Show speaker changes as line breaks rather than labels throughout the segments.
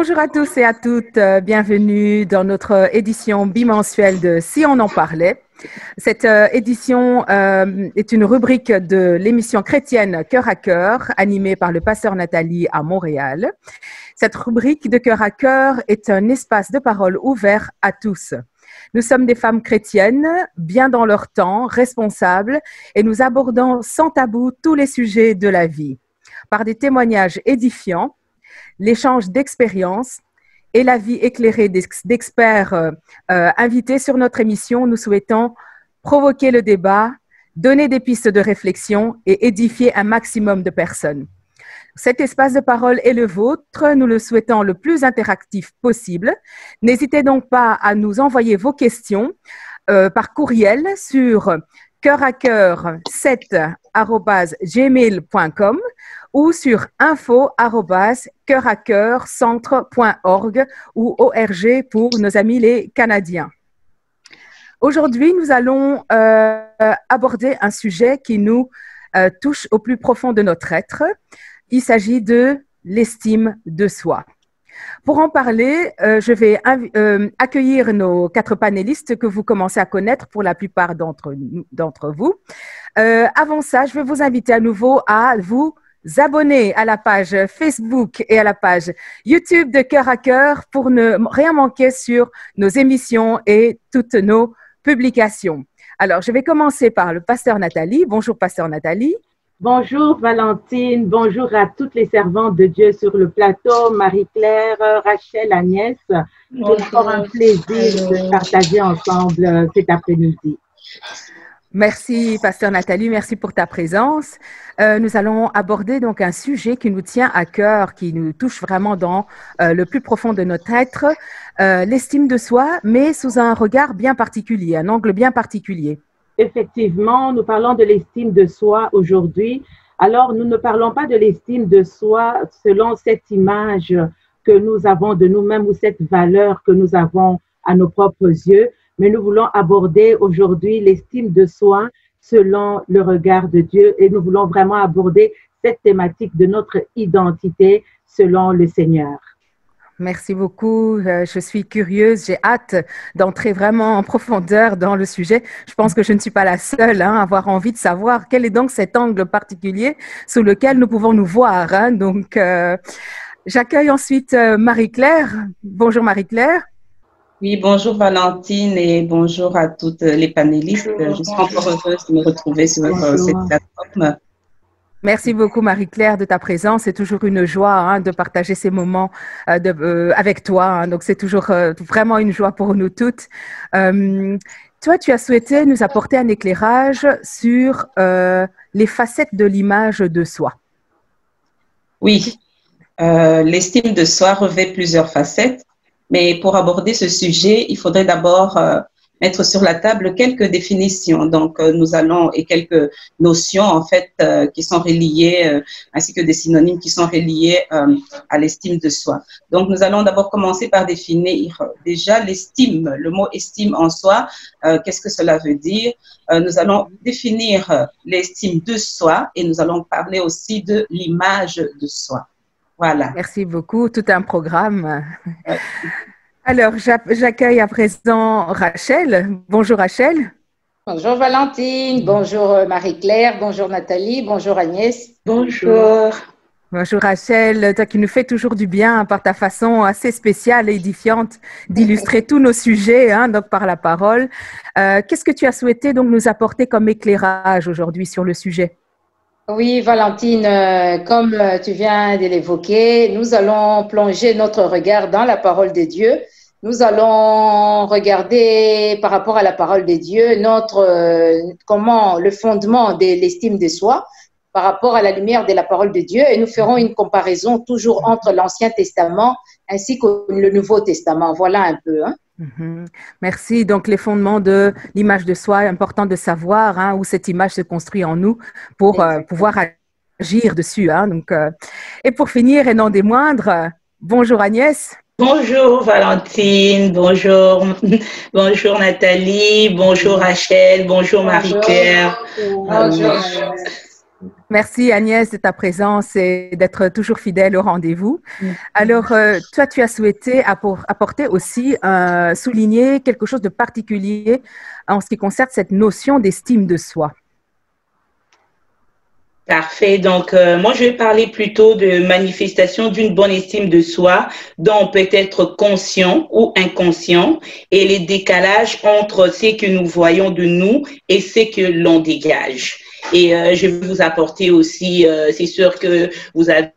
Bonjour à tous et à toutes, bienvenue dans notre édition bimensuelle de Si on en parlait. Cette édition est une rubrique de l'émission chrétienne Cœur à Cœur, animée par le pasteur Nathalie à Montréal. Cette rubrique de Cœur à Cœur est un espace de parole ouvert à tous. Nous sommes des femmes chrétiennes, bien dans leur temps, responsables, et nous abordons sans tabou tous les sujets de la vie. Par des témoignages édifiants, l'échange d'expériences et la vie éclairée d'experts invités sur notre émission, nous souhaitons provoquer le débat, donner des pistes de réflexion et édifier un maximum de personnes. Cet espace de parole est le vôtre, nous le souhaitons le plus interactif possible. N'hésitez donc pas à nous envoyer vos questions par courriel sur coeuracœur7@gmail.com ou sur info@coeuracœurcentre.org ou ORG pour nos amis les Canadiens. Aujourd'hui, nous allons aborder un sujet qui nous touche au plus profond de notre être. Il s'agit de l'estime de soi. Pour en parler, je vais accueillir nos 4 panélistes que vous commencez à connaître pour la plupart d'entre vous. Avant ça, je vais vous inviter à nouveau à vous abonner à la page Facebook et à la page YouTube de Cœur à Cœur pour ne rien manquer sur nos émissions et toutes nos publications. Alors, je vais commencer par le pasteur Nathalie. Bonjour, pasteur Nathalie.
Bonjour Valentine, bonjour à toutes les servantes de Dieu sur le plateau, Marie-Claire, Rachel, Agnès. C'est encore un plaisir de partager ensemble cet après-midi.
Merci, pasteur Nathalie, merci pour ta présence. Nous allons aborder donc un sujet qui nous tient à cœur, qui nous touche vraiment dans le plus profond de notre être, l'estime de soi, mais sous un regard bien particulier, un angle bien particulier.
Effectivement, nous parlons de l'estime de soi aujourd'hui. Alors, nous ne parlons pas de l'estime de soi selon cette image que nous avons de nous-mêmes ou cette valeur que nous avons à nos propres yeux, mais nous voulons aborder aujourd'hui l'estime de soi selon le regard de Dieu et nous voulons vraiment aborder cette thématique de notre identité selon le Seigneur.
Merci beaucoup. Je suis curieuse. J'ai hâte d'entrer vraiment en profondeur dans le sujet. Je pense que je ne suis pas la seule à avoir envie de savoir quel est donc cet angle particulier sous lequel nous pouvons nous voir. Donc, j'accueille ensuite Marie-Claire. Bonjour Marie-Claire.
Oui, bonjour Valentine et bonjour à toutes les panélistes. Je suis encore heureuse de me retrouver sur cette plateforme.
Merci beaucoup Marie-Claire de ta présence. C'est toujours une joie de partager ces moments avec toi. Donc, c'est toujours vraiment une joie pour nous toutes. Toi, tu as souhaité nous apporter un éclairage sur les facettes de l'image de soi.
Oui, l'estime de soi revêt plusieurs facettes. Mais pour aborder ce sujet, il faudrait d'abord mettre sur la table quelques définitions. Donc, nous allons, et quelques notions, en fait, qui sont reliées, ainsi que des synonymes qui sont reliés à l'estime de soi. Donc, nous allons d'abord commencer par définir déjà l'estime, le mot estime en soi. Qu'est-ce que cela veut dire? Nous allons définir l'estime de soi et nous allons parler aussi de l'image de soi. Voilà.
Merci beaucoup, tout un programme. Alors, j'accueille à présent Rachel. Bonjour Rachel.
Bonjour Valentine, bonjour Marie-Claire, bonjour Nathalie, bonjour Agnès.
Bonjour.
Bonjour Rachel, toi qui nous fais toujours du bien par ta façon assez spéciale et édifiante d'illustrer tous nos sujets donc par la parole. Qu'est-ce que tu as souhaité donc nous apporter comme éclairage aujourd'hui sur le sujet?
Oui, Valentine, comme tu viens de l'évoquer, nous allons plonger notre regard dans la parole de Dieu. Nous allons regarder par rapport à la parole de Dieu comment le fondement de l'estime de soi par rapport à la lumière de la parole de Dieu et nous ferons une comparaison toujours entre l'Ancien Testament ainsi que le Nouveau Testament. Voilà un peu.
Merci. Donc, les fondements de l'image de soi, important de savoir où cette image se construit en nous pour pouvoir agir dessus. Donc, et pour finir, et non des moindres, bonjour Agnès.
Bonjour Valentine, bonjour Nathalie, bonjour Rachel, bonjour Marie-Claire.
Bonjour.
Merci Agnès de ta présence et d'être toujours fidèle au rendez-vous. Alors, toi, tu as souhaité apporter aussi, souligner quelque chose de particulier en ce qui concerne cette notion d'estime de soi.
Parfait. Donc, moi, je vais parler plutôt de manifestation d'une bonne estime de soi dont on peut être conscient ou inconscient et les décalages entre ce que nous voyons de nous et ce que l'on dégage. Et je vais vous apporter aussi, c'est sûr que vous avez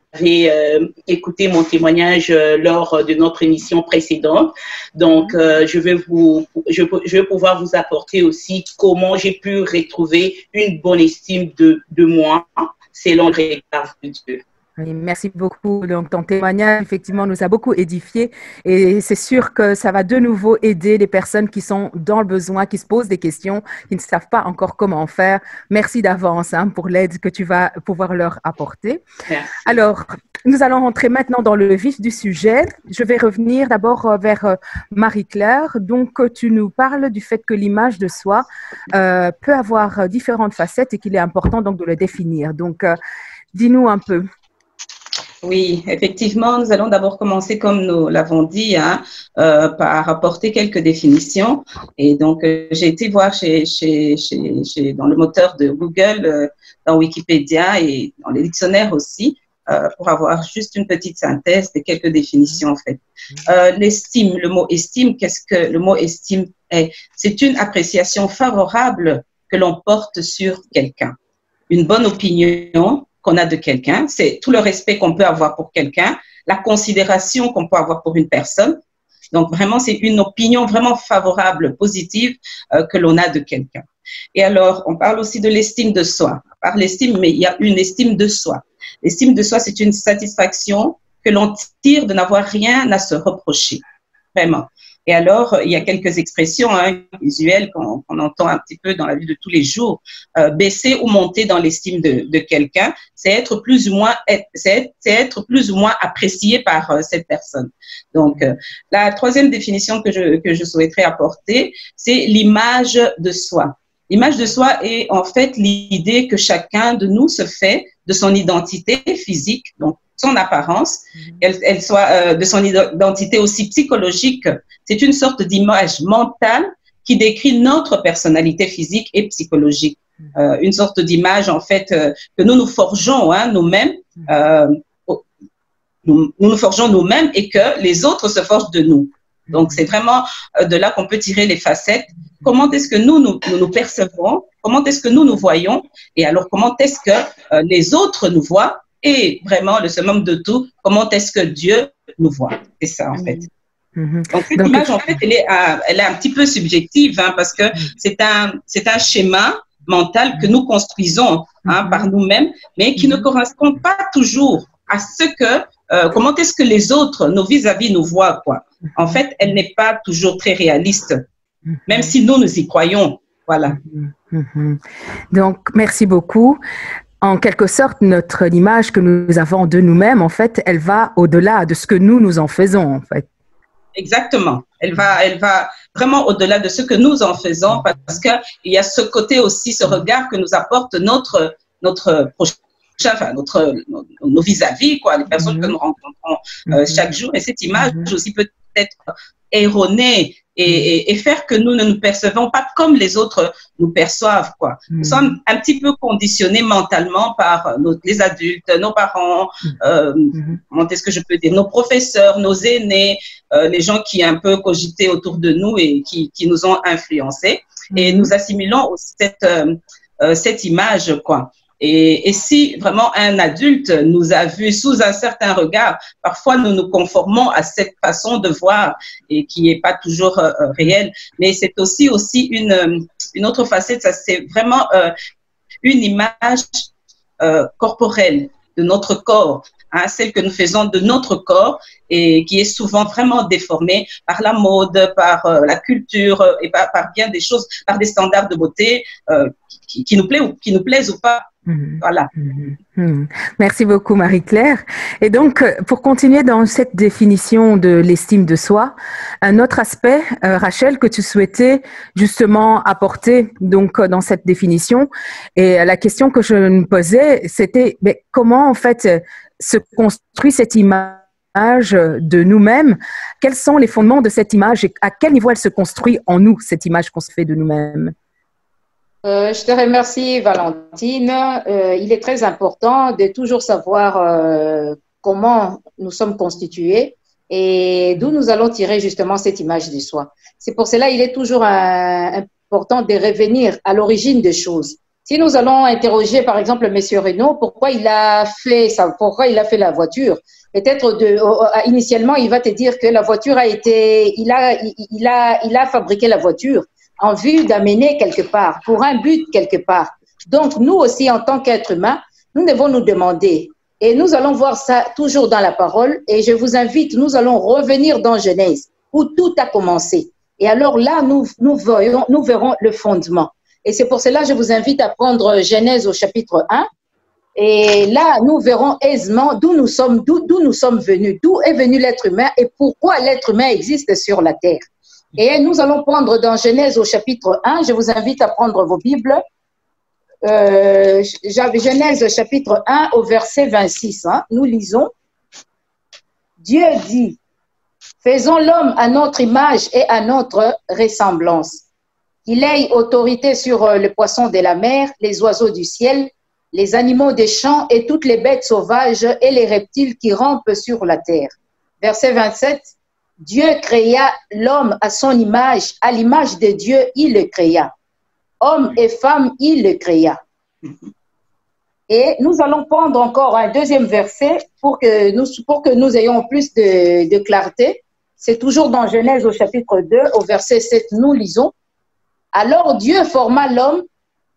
écouté mon témoignage lors de notre émission précédente. Donc, je vais pouvoir vous apporter aussi comment j'ai pu retrouver une bonne estime de moi selon le regard de Dieu.
Oui, merci beaucoup. Donc, ton témoignage, effectivement, nous a beaucoup édifiés et c'est sûr que ça va de nouveau aider les personnes qui sont dans le besoin, qui se posent des questions, qui ne savent pas encore comment faire. Merci d'avance pour l'aide que tu vas pouvoir leur apporter.
Merci.
Alors, nous allons rentrer maintenant dans le vif du sujet. Je vais revenir d'abord vers Marie-Claire. Donc, tu nous parles du fait que l'image de soi peut avoir différentes facettes et qu'il est important donc de le définir. Donc, dis-nous un peu.
Oui, effectivement, nous allons d'abord commencer, comme nous l'avons dit, par apporter quelques définitions. Et donc, j'ai été voir dans le moteur de Google, dans Wikipédia et dans les dictionnaires aussi, pour avoir juste une petite synthèse de quelques définitions en fait. L'estime, le mot estime, qu'est-ce que le mot estime est? C'est une appréciation favorable que l'on porte sur quelqu'un. Une bonne opinion qu'on a de quelqu'un, c'est tout le respect qu'on peut avoir pour quelqu'un, la considération qu'on peut avoir pour une personne. Donc, vraiment, c'est une opinion vraiment favorable, positive que l'on a de quelqu'un. Et alors, on parle aussi de l'estime de soi. On parle d'estime, mais il y a une estime de soi. L'estime de soi, c'est une satisfaction que l'on tire de n'avoir rien à se reprocher, vraiment. Et alors, il y a quelques expressions usuelles qu'on entend un petit peu dans la vie de tous les jours. Baisser ou monter dans l'estime de quelqu'un, c'est être plus ou moins apprécié par cette personne. Donc, la troisième définition que je souhaiterais apporter, c'est l'image de soi. L'image de soi est en fait l'idée que chacun de nous se fait de son identité physique, donc son apparence, elle soit de son identité aussi psychologique. C'est une sorte d'image mentale qui décrit notre personnalité physique et psychologique. Une sorte d'image, en fait, que nous nous forgeons nous-mêmes. Nous nous forgeons nous-mêmes et que les autres se forgent de nous. Donc, c'est vraiment de là qu'on peut tirer les facettes. Comment est-ce que nous percevons? Comment est-ce que nous voyons? Et alors, comment est-ce que les autres nous voient? Et vraiment, le summum de tout, comment est-ce que Dieu nous voit? C'est ça, en fait. Donc, cette image, en fait, elle est un petit peu subjective, parce que c'est un schéma mental que nous construisons par nous-mêmes, mais qui ne correspond pas toujours à ce que, comment est-ce que les autres, nos vis-à-vis, nous voient, quoi. En fait, elle n'est pas toujours très réaliste, même si nous y croyons. Voilà.
Donc, merci beaucoup. En quelque sorte, notre image que nous avons de nous-mêmes, en fait, elle va au-delà de ce que nous en faisons, en fait.
Exactement. Elle va vraiment au-delà de ce que nous en faisons parce qu'il y a ce côté aussi, ce regard que nous apporte notre prochain, enfin, nos vis-à-vis, quoi, les personnes que nous rencontrons chaque jour. Et cette image aussi peut être erronée et faire que nous ne nous percevons pas comme les autres nous perçoivent, quoi. Nous sommes un petit peu conditionnés mentalement par les adultes, nos parents, comment est-ce que je peux dire, nos professeurs, nos aînés, les gens qui un peu cogitaient autour de nous et qui nous ont influencés. Et nous assimilons aussi cette image, quoi. Et si vraiment un adulte nous a vus sous un certain regard, parfois nous nous conformons à cette façon de voir et qui n'est pas toujours réelle. Mais c'est aussi une autre facette, ça c'est vraiment une image corporelle de notre corps, celle que nous faisons de notre corps et qui est souvent vraiment déformée par la mode, par la culture et par bien des choses, par des standards de beauté qui nous plaisent ou pas. Voilà.
Merci beaucoup, Marie-Claire. Et donc, pour continuer dans cette définition de l'estime de soi, un autre aspect, Rachel, que tu souhaitais justement apporter donc dans cette définition, et la question que je me posais, c'était comment en fait se construit cette image de nous-mêmes? Quels sont les fondements de cette image et à quel niveau elle se construit en nous, cette image qu'on se fait de nous-mêmes?
Je te remercie, Valentine. Il est très important de toujours savoir comment nous sommes constitués et d'où nous allons tirer justement cette image de soi. C'est pour cela qu'il est toujours important de revenir à l'origine des choses. Si nous allons interroger, par exemple, M. Renault, pourquoi il a fait ça, pourquoi il a fait la voiture, peut-être initialement, il va te dire que la voiture il a fabriqué la voiture en vue d'amener quelque part, pour un but quelque part. Donc, nous aussi, en tant qu'êtres humains, nous devons nous demander, et nous allons voir ça toujours dans la parole, et je vous invite, nous allons revenir dans Genèse, où tout a commencé. Et alors là, nous verrons le fondement. Et c'est pour cela que je vous invite à prendre Genèse au chapitre 1, et là, nous verrons aisément d'où nous sommes venus, d'où est venu l'être humain et pourquoi l'être humain existe sur la terre. Et nous allons prendre dans Genèse au chapitre 1, je vous invite à prendre vos Bibles, Genèse chapitre 1 au verset 26, nous lisons, Dieu dit, faisons l'homme à notre image et à notre ressemblance, qu'il ait autorité sur le poisson de la mer, les oiseaux du ciel, les animaux des champs et toutes les bêtes sauvages et les reptiles qui rampent sur la terre. Verset 27, Dieu créa l'homme à son image, à l'image de Dieu, il le créa. Homme et femme, il le créa. Et nous allons prendre encore un deuxième verset pour que nous ayons plus de clarté. C'est toujours dans Genèse au chapitre 2, au verset 7, nous lisons. Alors Dieu forma l'homme,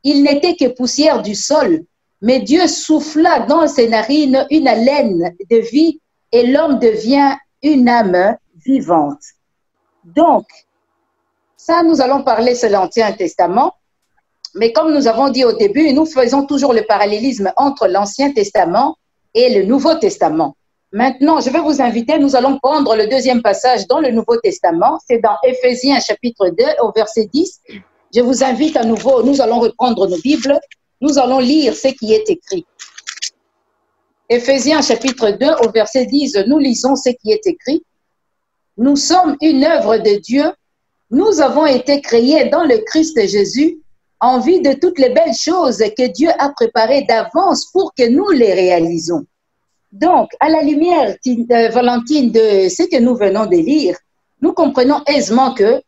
il n'était que poussière du sol, mais Dieu souffla dans ses narines une haleine de vie et l'homme devient une âme vivante. Donc, ça, nous allons parler sur l'Ancien Testament, mais comme nous avons dit au début, nous faisons toujours le parallélisme entre l'Ancien Testament et le Nouveau Testament. Maintenant, je vais vous inviter, nous allons prendre le deuxième passage dans le Nouveau Testament, c'est dans Éphésiens chapitre 2 au verset 10. Je vous invite à nouveau, nous allons reprendre nos Bibles, nous allons lire ce qui est écrit. Éphésiens chapitre 2 au verset 10, nous lisons ce qui est écrit. Nous sommes une œuvre de Dieu. Nous avons été créés dans le Christ Jésus en vue de toutes les belles choses que Dieu a préparées d'avance pour que nous les réalisons. Donc, à la lumière, Valentine, de ce que nous venons de lire, nous comprenons aisément que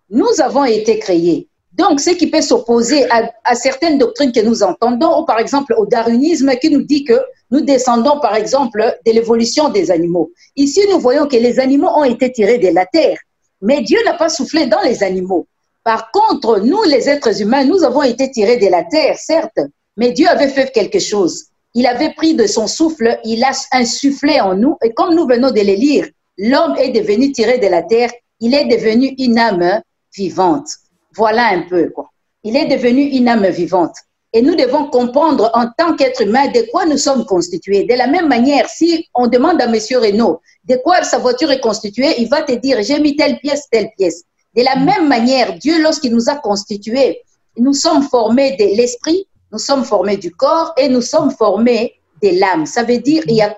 nous avons été créés. Donc, ce qui peut s'opposer à certaines doctrines que nous entendons, ou par exemple au darwinisme qui nous dit que nous descendons par exemple de l'évolution des animaux. Ici, nous voyons que les animaux ont été tirés de la terre, mais Dieu n'a pas soufflé dans les animaux. Par contre, nous, les êtres humains, nous avons été tirés de la terre, certes, mais Dieu avait fait quelque chose. Il avait pris de son souffle, il a insufflé en nous, et comme nous venons de le lire, l'homme est devenu tiré de la terre, il est devenu une âme vivante. Voilà un peu, quoi. Il est devenu une âme vivante. Et nous devons comprendre en tant qu'être humain de quoi nous sommes constitués. De la même manière, si on demande à M. Renault de quoi sa voiture est constituée, il va te dire, j'ai mis telle pièce, telle pièce. De la même manière, Dieu, lorsqu'il nous a constitués, nous sommes formés de l'esprit, nous sommes formés du corps et nous sommes formés de l'âme. Ça veut dire il y a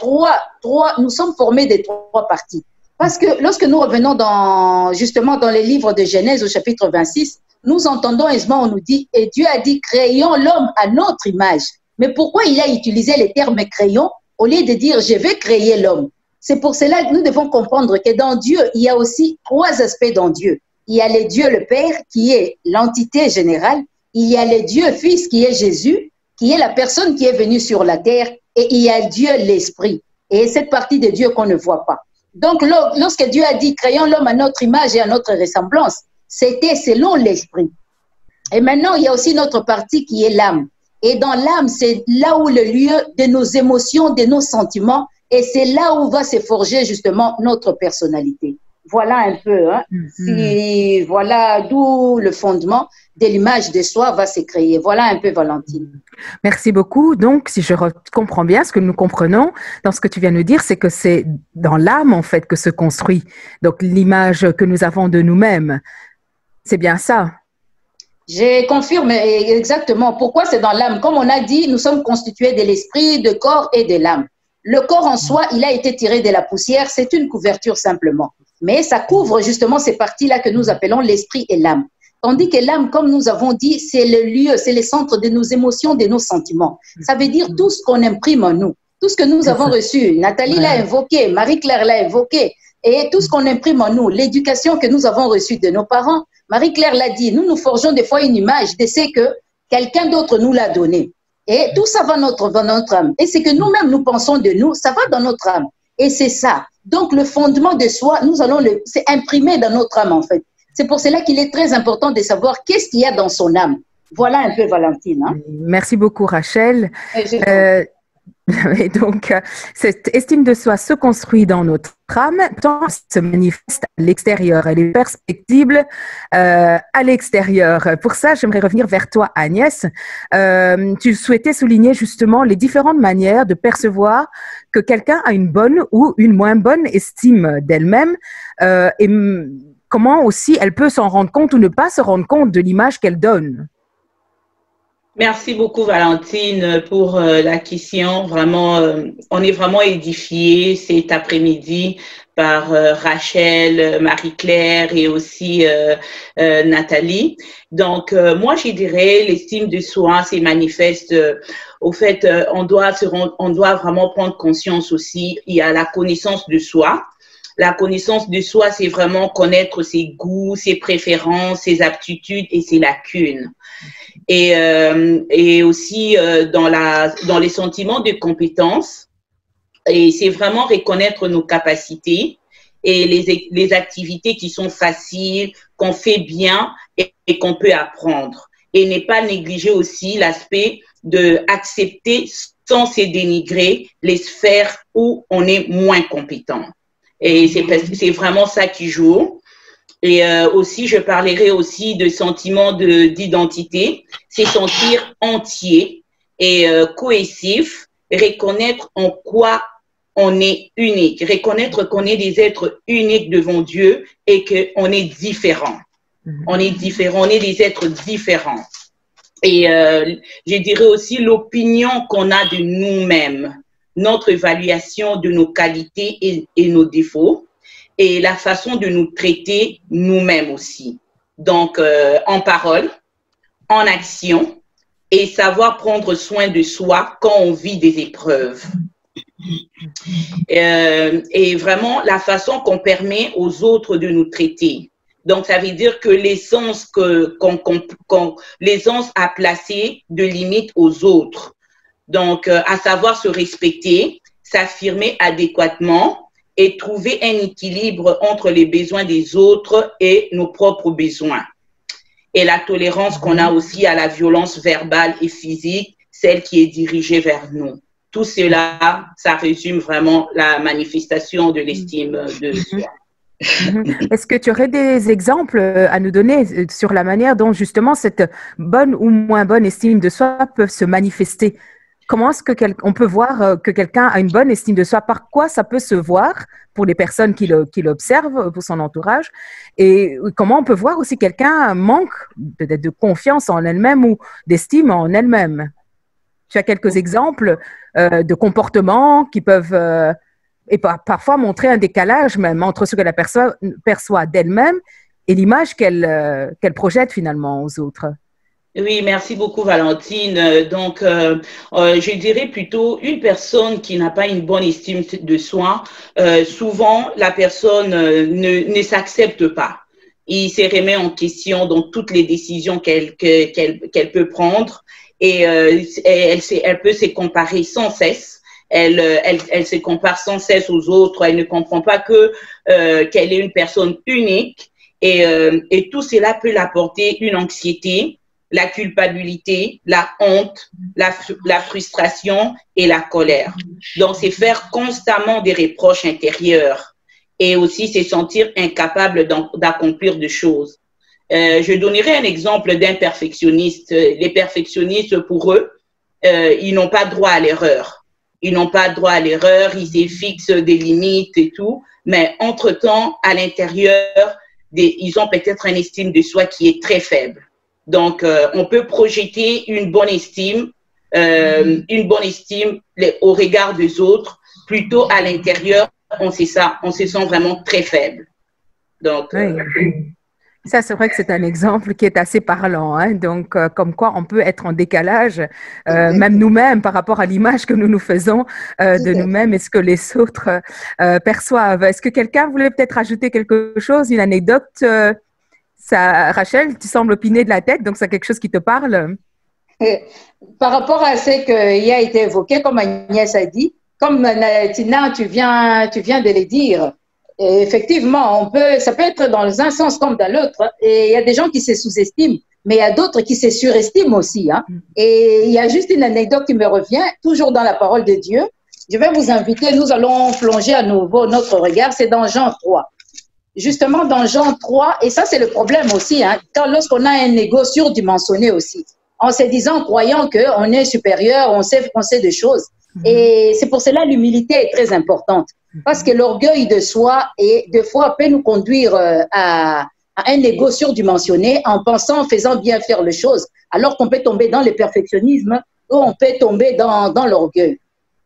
nous sommes formés de trois parties. Parce que lorsque nous revenons justement dans les livres de Genèse au chapitre 26, nous entendons aisément, on nous dit, et Dieu a dit, créons l'homme à notre image. Mais pourquoi il a utilisé le terme créons au lieu de dire, je vais créer l'homme? C'est pour cela que nous devons comprendre que dans Dieu, il y a aussi trois aspects dans Dieu. Il y a le Dieu le Père, qui est l'entité générale. Il y a le Dieu Fils, qui est Jésus, qui est la personne qui est venue sur la terre. Et il y a Dieu l'Esprit. Et cette partie de Dieu qu'on ne voit pas. Donc, lorsque Dieu a dit, créons l'homme à notre image et à notre ressemblance, c'était selon l'esprit. Et maintenant, il y a aussi notre partie qui est l'âme. Et dans l'âme, c'est là où le lieu de nos émotions, de nos sentiments, et c'est là où va se forger justement notre personnalité. Voilà un peu. Hein. Si, voilà d'où le fondement de l'image de soi va se créer. Voilà un peu, Valentine.
Merci beaucoup. Donc, si je comprends bien, ce que nous comprenons dans ce que tu viens de nous dire, c'est que c'est dans l'âme, en fait, que se construit donc l'image que nous avons de nous-mêmes. C'est bien ça?
Je confirme exactement. Pourquoi c'est dans l'âme? Comme on a dit, nous sommes constitués de l'esprit, de corps et de l'âme. Le corps en soi, il a été tiré de la poussière. C'est une couverture simplement. Mais ça couvre justement ces parties-là que nous appelons l'esprit et l'âme. Tandis que l'âme, comme nous avons dit, c'est le lieu, c'est le centre de nos émotions, de nos sentiments. Ça veut dire tout ce qu'on imprime en nous, tout ce que nous avons reçu. Nathalie l'a évoqué, Marie-Claire l'a évoqué. Et tout ce qu'on imprime en nous, l'éducation que nous avons reçue de nos parents. Marie-Claire l'a dit, nous forgeons des fois une image de ce que quelqu'un d'autre nous l'a donné. Et tout ça va dans notre âme. Et ce que nous-mêmes nous pensons de nous, ça va dans notre âme. Et c'est ça. Donc, le fondement de soi, c'est imprimé dans notre âme, en fait. C'est pour cela qu'il est très important de savoir qu'est-ce qu'il y a dans son âme. Voilà un peu, Valentine. Hein?
Merci beaucoup, Rachel. Et donc, cette estime de soi se construit dans notre âme, tant se manifeste à l'extérieur. Elle est perceptible à l'extérieur. Pour ça, j'aimerais revenir vers toi, Agnès. Tu souhaitais souligner justement les différentes manières de percevoir que quelqu'un a une bonne ou une moins bonne estime d'elle-même et comment aussi elle peut s'en rendre compte ou ne pas se rendre compte de l'image qu'elle donne.
Merci beaucoup, Valentine, pour la question. Vraiment, on est vraiment édifiés cet après-midi par Rachel, Marie-Claire et aussi Nathalie. Donc, moi, je dirais l'estime de soi, c'est manifeste. Au fait, on doit vraiment prendre conscience aussi. Il y a la connaissance de soi. La connaissance de soi, c'est vraiment connaître ses goûts, ses préférences, ses aptitudes et ses lacunes. Et aussi dans les sentiments de compétence. Et c'est vraiment reconnaître nos capacités et les activités qui sont faciles, qu'on fait bien et qu'on peut apprendre. Et ne pas négliger aussi l'aspect de accepter sans se dénigrer les sphères où on est moins compétent. Et c'est vraiment ça qui joue. Et aussi, je parlerai aussi de sentiments d'identité, c'est sentir entier et cohésif, reconnaître en quoi on est unique, reconnaître qu'on est des êtres uniques devant Dieu et qu'on est différents. On est différents, on est des êtres différents. Et je dirais aussi l'opinion qu'on a de nous-mêmes, notre évaluation de nos qualités et nos défauts. Et la façon de nous traiter nous-mêmes aussi. Donc, en parole, en action, et savoir prendre soin de soi quand on vit des épreuves. Et vraiment, la façon qu'on permet aux autres de nous traiter. Donc, ça veut dire que l'essence l'essence à placer de limites aux autres. Donc, à savoir se respecter, s'affirmer adéquatement, et trouver un équilibre entre les besoins des autres et nos propres besoins. Et la tolérance qu'on a aussi à la violence verbale et physique, celle qui est dirigée vers nous. Tout cela, ça résume vraiment la manifestation de l'estime de soi.
Est-ce que tu aurais des exemples à nous donner sur la manière dont justement cette bonne ou moins bonne estime de soi peut se manifester? Comment est-ce qu'on peut voir que quelqu'un a une bonne estime de soi? Par quoi ça peut se voir pour les personnes qui l'observent, pour son entourage? Et comment on peut voir aussi quelqu'un manque peut-être de confiance en elle-même ou d'estime en elle-même? Tu as quelques exemples de comportements qui peuvent et parfois montrer un décalage même entre ce que la personne perçoit d'elle-même et l'image qu'elle projette finalement aux autres.
Oui, merci beaucoup, Valentine. Donc, je dirais plutôt une personne qui n'a pas une bonne estime de soi, souvent, la personne ne s'accepte pas. Il se remet en question dans toutes les décisions qu'elle peut prendre et elle peut se comparer sans cesse. Elle se compare sans cesse aux autres. Elle ne comprend pas qu'elle est une personne unique et tout cela peut l'apporter une anxiété, la culpabilité, la honte, la frustration et la colère. Donc, c'est faire constamment des reproches intérieurs et aussi se sentir incapable d'accomplir des choses. Je donnerai un exemple d'un perfectionniste. Les perfectionnistes, pour eux, ils n'ont pas droit à l'erreur. Ils n'ont pas droit à l'erreur, ils se fixent des limites et tout, mais entre-temps, à l'intérieur, ils ont peut-être une estime de soi qui est très faible. Donc, on peut projeter une bonne estime au regard des autres, plutôt à l'intérieur, on se sent vraiment très faible. Donc,
ça, c'est vrai que c'est un exemple qui est assez parlant. Hein? Donc, comme quoi on peut être en décalage, même nous-mêmes, par rapport à l'image que nous nous faisons de nous-mêmes et ce que les autres perçoivent. Est-ce que quelqu'un voulait peut-être ajouter quelque chose, une anecdote Rachel, tu sembles opiner de la tête, donc c'est quelque chose qui te parle?
Par rapport à ce qui a été évoqué, comme Agnès a dit, comme Tina, tu viens de le dire, et effectivement, ça peut être dans un sens comme dans l'autre. Et il y a des gens qui se sous-estiment, mais il y a d'autres qui se surestiment aussi. Hein. Et il y a juste une anecdote qui me revient, toujours dans la parole de Dieu. Je vais vous inviter, nous allons plonger à nouveau notre regard, c'est dans Jean 3. Justement, dans Jean 3, et ça c'est le problème aussi, hein, lorsqu'on a un ego surdimensionné aussi, en se disant, croyant qu'on est supérieur, on sait des choses. Et c'est pour cela l'humilité est très importante. Parce que l'orgueil de soi, et des fois, peut nous conduire à un ego surdimensionné en pensant, en faisant bien faire les choses, alors qu'on peut tomber dans le perfectionnisme ou on peut tomber dans l'orgueil.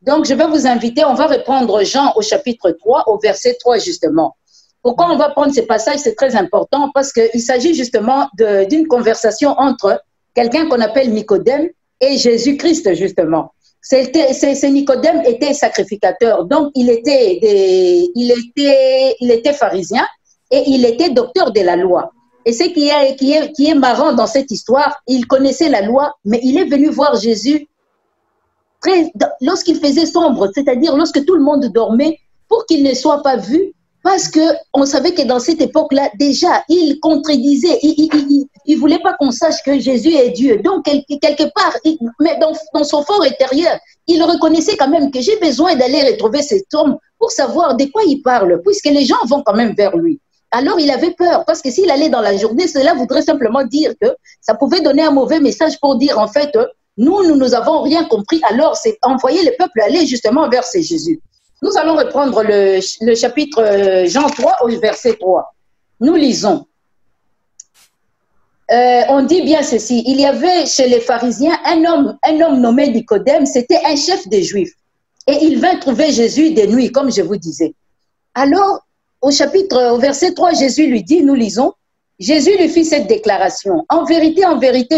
Donc, je vais vous inviter, on va reprendre Jean au chapitre 3, au verset 3 justement. Pourquoi on va prendre ces passages? C'est très important parce qu'il s'agit justement d'une conversation entre quelqu'un qu'on appelle Nicodème et Jésus-Christ justement. Ce Nicodème était sacrificateur, donc il était pharisien et il était docteur de la loi. Et ce qui est marrant dans cette histoire, il connaissait la loi, mais il est venu voir Jésus lorsqu'il faisait sombre, c'est-à-dire lorsque tout le monde dormait, pour qu'il ne soit pas vu, parce qu'on savait que dans cette époque-là, déjà, il contredisait, il voulait pas qu'on sache que Jésus est Dieu. Donc, quelque part, mais dans son fort intérieur, il reconnaissait quand même que j'ai besoin d'aller retrouver cet homme pour savoir de quoi il parle, puisque les gens vont quand même vers lui. Alors, il avait peur, parce que s'il allait dans la journée, cela voudrait simplement dire que ça pouvait donner un mauvais message pour dire, en fait, nous avons rien compris. Alors, c'est envoyer le peuple aller justement vers ce Jésus. Nous allons reprendre le chapitre Jean 3 au verset 3. Nous lisons. On dit bien ceci. Il y avait chez les pharisiens un homme nommé Nicodème, c'était un chef des Juifs. Et il vint trouver Jésus de nuit, comme je vous disais. Alors, au verset 3, Jésus lui dit, nous lisons, Jésus lui fit cette déclaration. En vérité,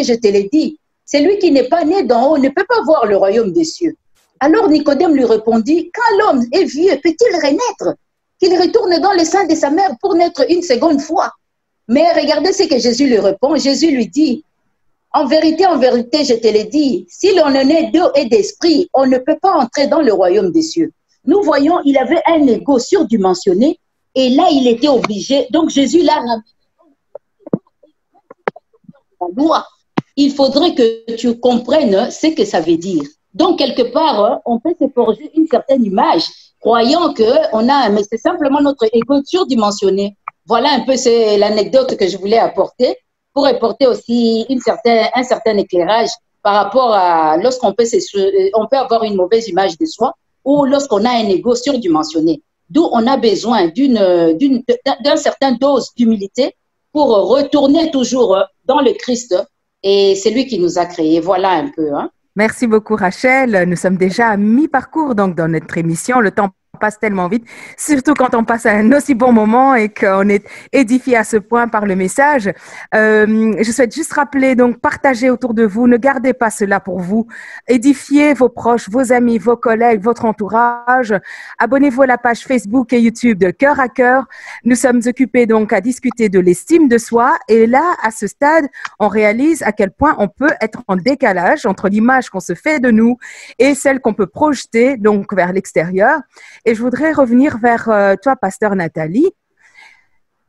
je te l'ai dit, celui qui n'est pas né d'en haut ne peut pas voir le royaume des cieux. Alors Nicodème lui répondit, quand l'homme est vieux, peut-il renaître? Qu'il retourne dans le sein de sa mère pour naître une seconde fois? Mais regardez ce que Jésus lui répond. Jésus lui dit, en vérité, je te l'ai dit, si l'on est né d'eau et d'esprit, on ne peut pas entrer dans le royaume des cieux. Nous voyons, il avait un ego surdimensionné et là, il était obligé. Donc Jésus l'a ramené. La loi. Il faudrait que tu comprennes ce que ça veut dire. Donc, quelque part, on peut se forger une certaine image, croyant qu'on a, mais c'est simplement notre ego surdimensionné. Voilà un peu l'anecdote que je voulais apporter, pour apporter aussi un certain éclairage par rapport à lorsqu'on peut avoir une mauvaise image de soi ou lorsqu'on a un ego surdimensionné. D'où on a besoin d'un certain dose d'humilité pour retourner toujours dans le Christ et c'est lui qui nous a créés. Voilà un peu, hein.
Merci beaucoup, Rachel. Nous sommes déjà à mi-parcours donc dans notre émission. Le temps passe tellement vite, surtout quand on passe un aussi bon moment et qu'on est édifié à ce point par le message. Je souhaite juste rappeler, donc, partagez autour de vous, ne gardez pas cela pour vous. Édifiez vos proches, vos amis, vos collègues, votre entourage. Abonnez-vous à la page Facebook et YouTube de Cœur à Cœur. Nous sommes occupés donc à discuter de l'estime de soi et là, à ce stade, on réalise à quel point on peut être en décalage entre l'image qu'on se fait de nous et celle qu'on peut projeter donc vers l'extérieur. Et je voudrais revenir vers toi, pasteur Nathalie.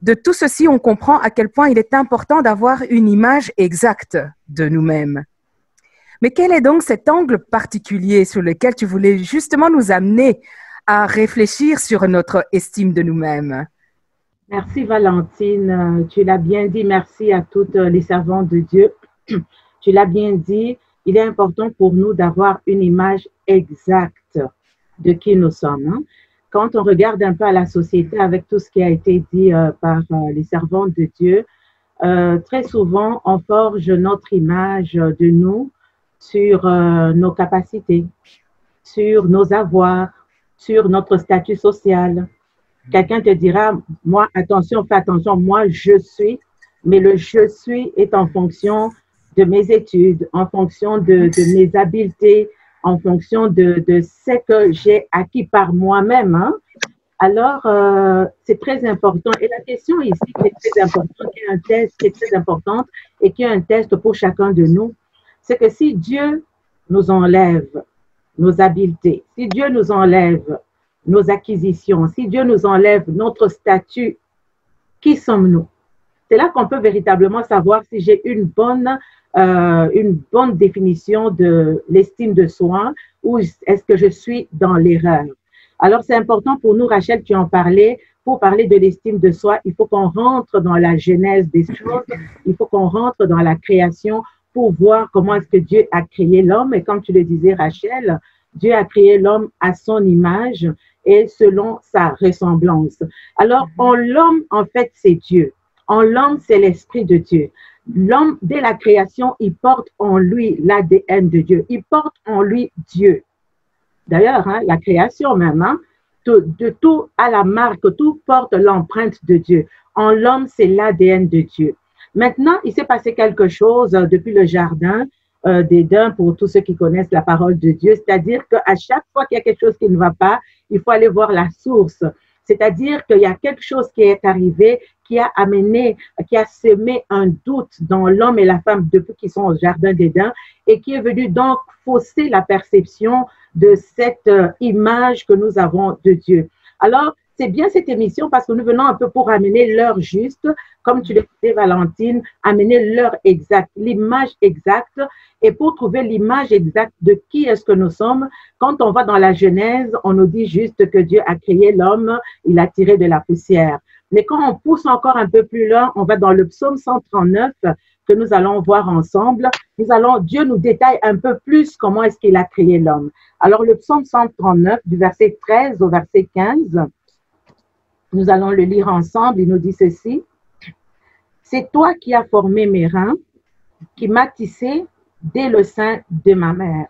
De tout ceci, on comprend à quel point il est important d'avoir une image exacte de nous-mêmes. Mais quel est donc cet angle particulier sur lequel tu voulais justement nous amener à réfléchir sur notre estime de nous-mêmes.
Merci Valentine, tu l'as bien dit, merci à toutes les servantes de Dieu. Tu l'as bien dit, il est important pour nous d'avoir une image exacte de qui nous sommes. Hein. Quand on regarde un peu à la société avec tout ce qui a été dit par les servantes de Dieu, très souvent on forge notre image de nous sur nos capacités, sur nos avoirs, sur notre statut social. Quelqu'un te dira, moi, attention, fais attention, moi, je suis, mais le je suis est en fonction de mes études, en fonction de mes habiletés, en fonction de ce que j'ai acquis par moi-même. Hein. Alors, c'est très important. Et la question ici qui est très importante, qui est un test qui est très importante et qui est un test pour chacun de nous, c'est que si Dieu nous enlève nos habiletés, si Dieu nous enlève nos acquisitions, si Dieu nous enlève notre statut, qui sommes-nous? C'est là qu'on peut véritablement savoir si j'ai une bonne définition de l'estime de soi ou est-ce que je suis dans l'erreur. Alors, c'est important pour nous, Rachel, tu en parlais, pour parler de l'estime de soi, il faut qu'on rentre dans la genèse des choses, il faut qu'on rentre dans la création pour voir comment est-ce que Dieu a créé l'homme. Et comme tu le disais, Rachel, Dieu a créé l'homme à son image et selon sa ressemblance. Alors, en l'homme, en fait, c'est Dieu. En l'homme, c'est l'esprit de Dieu. L'homme, dès la création, il porte en lui l'ADN de Dieu. Il porte en lui Dieu. D'ailleurs, hein, la création même, hein, de tout à la marque, tout porte l'empreinte de Dieu. En l'homme, c'est l'ADN de Dieu. Maintenant, il s'est passé quelque chose depuis le jardin d'Éden pour tous ceux qui connaissent la parole de Dieu, c'est-à-dire qu'à chaque fois qu'il y a quelque chose qui ne va pas, il faut aller voir la source. C'est-à-dire qu'il y a quelque chose qui est arrivé, qui a amené, qui a semé un doute dans l'homme et la femme depuis qu'ils sont au jardin d'Éden et qui est venu donc fausser la perception de cette image que nous avons de Dieu. Alors, c'est bien cette émission parce que nous venons un peu pour amener l'heure juste, comme tu le disais Valentine, amener l'heure exacte, l'image exacte et pour trouver l'image exacte de qui est-ce que nous sommes. Quand on va dans la Genèse, on nous dit juste que Dieu a créé l'homme, il a tiré de la poussière. Mais quand on pousse encore un peu plus loin, on va dans le psaume 139 que nous allons voir ensemble. Dieu nous détaille un peu plus comment est-ce qu'il a créé l'homme. Alors le psaume 139 du verset 13 au verset 15, nous allons le lire ensemble. Il nous dit ceci. C'est toi qui as formé mes reins, qui m'as tissé dès le sein de ma mère.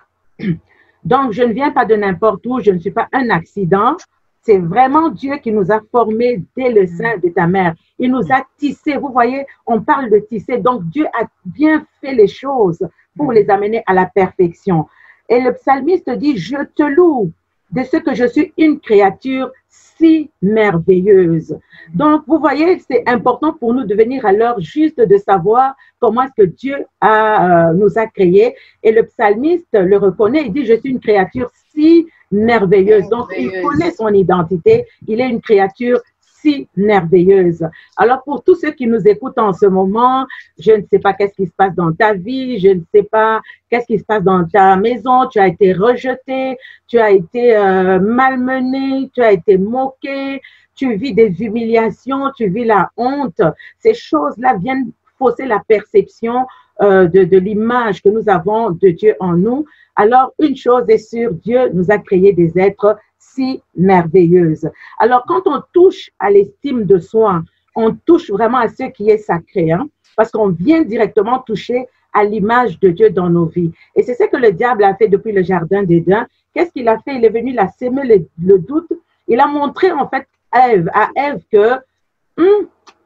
Donc, je ne viens pas de n'importe où, je ne suis pas un accident. C'est vraiment Dieu qui nous a formés dès le sein de ta mère. Il nous a tissés. Vous voyez, on parle de tisser. Donc, Dieu a bien fait les choses pour les amener à la perfection. Et le psalmiste dit, je te loue de ce que je suis une créature si merveilleuse. Donc, vous voyez, c'est important pour nous de venir à l'heure juste de savoir comment est-ce que Dieu nous a créés. Et le psalmiste le reconnaît, il dit, je suis une créature si merveilleuse. Donc, il connaît son identité, il est une créature si merveilleuse. Alors, pour tous ceux qui nous écoutent en ce moment, je ne sais pas qu'est-ce qui se passe dans ta vie, je ne sais pas qu'est-ce qui se passe dans ta maison, tu as été rejeté, tu as été malmené, tu as été moqué, tu vis des humiliations, tu vis la honte. Ces choses-là viennent fausser la perception de l'image que nous avons de Dieu en nous. Alors, une chose est sûre, Dieu nous a créé des êtres si merveilleuses. Alors, quand on touche à l'estime de soi, on touche vraiment à ce qui est sacré, hein, parce qu'on vient directement toucher à l'image de Dieu dans nos vies. Et c'est ce que le diable a fait depuis le jardin d'Éden. Qu'est-ce qu'il a fait? Il est venu, il a sémé le doute. Il a montré en fait à Ève que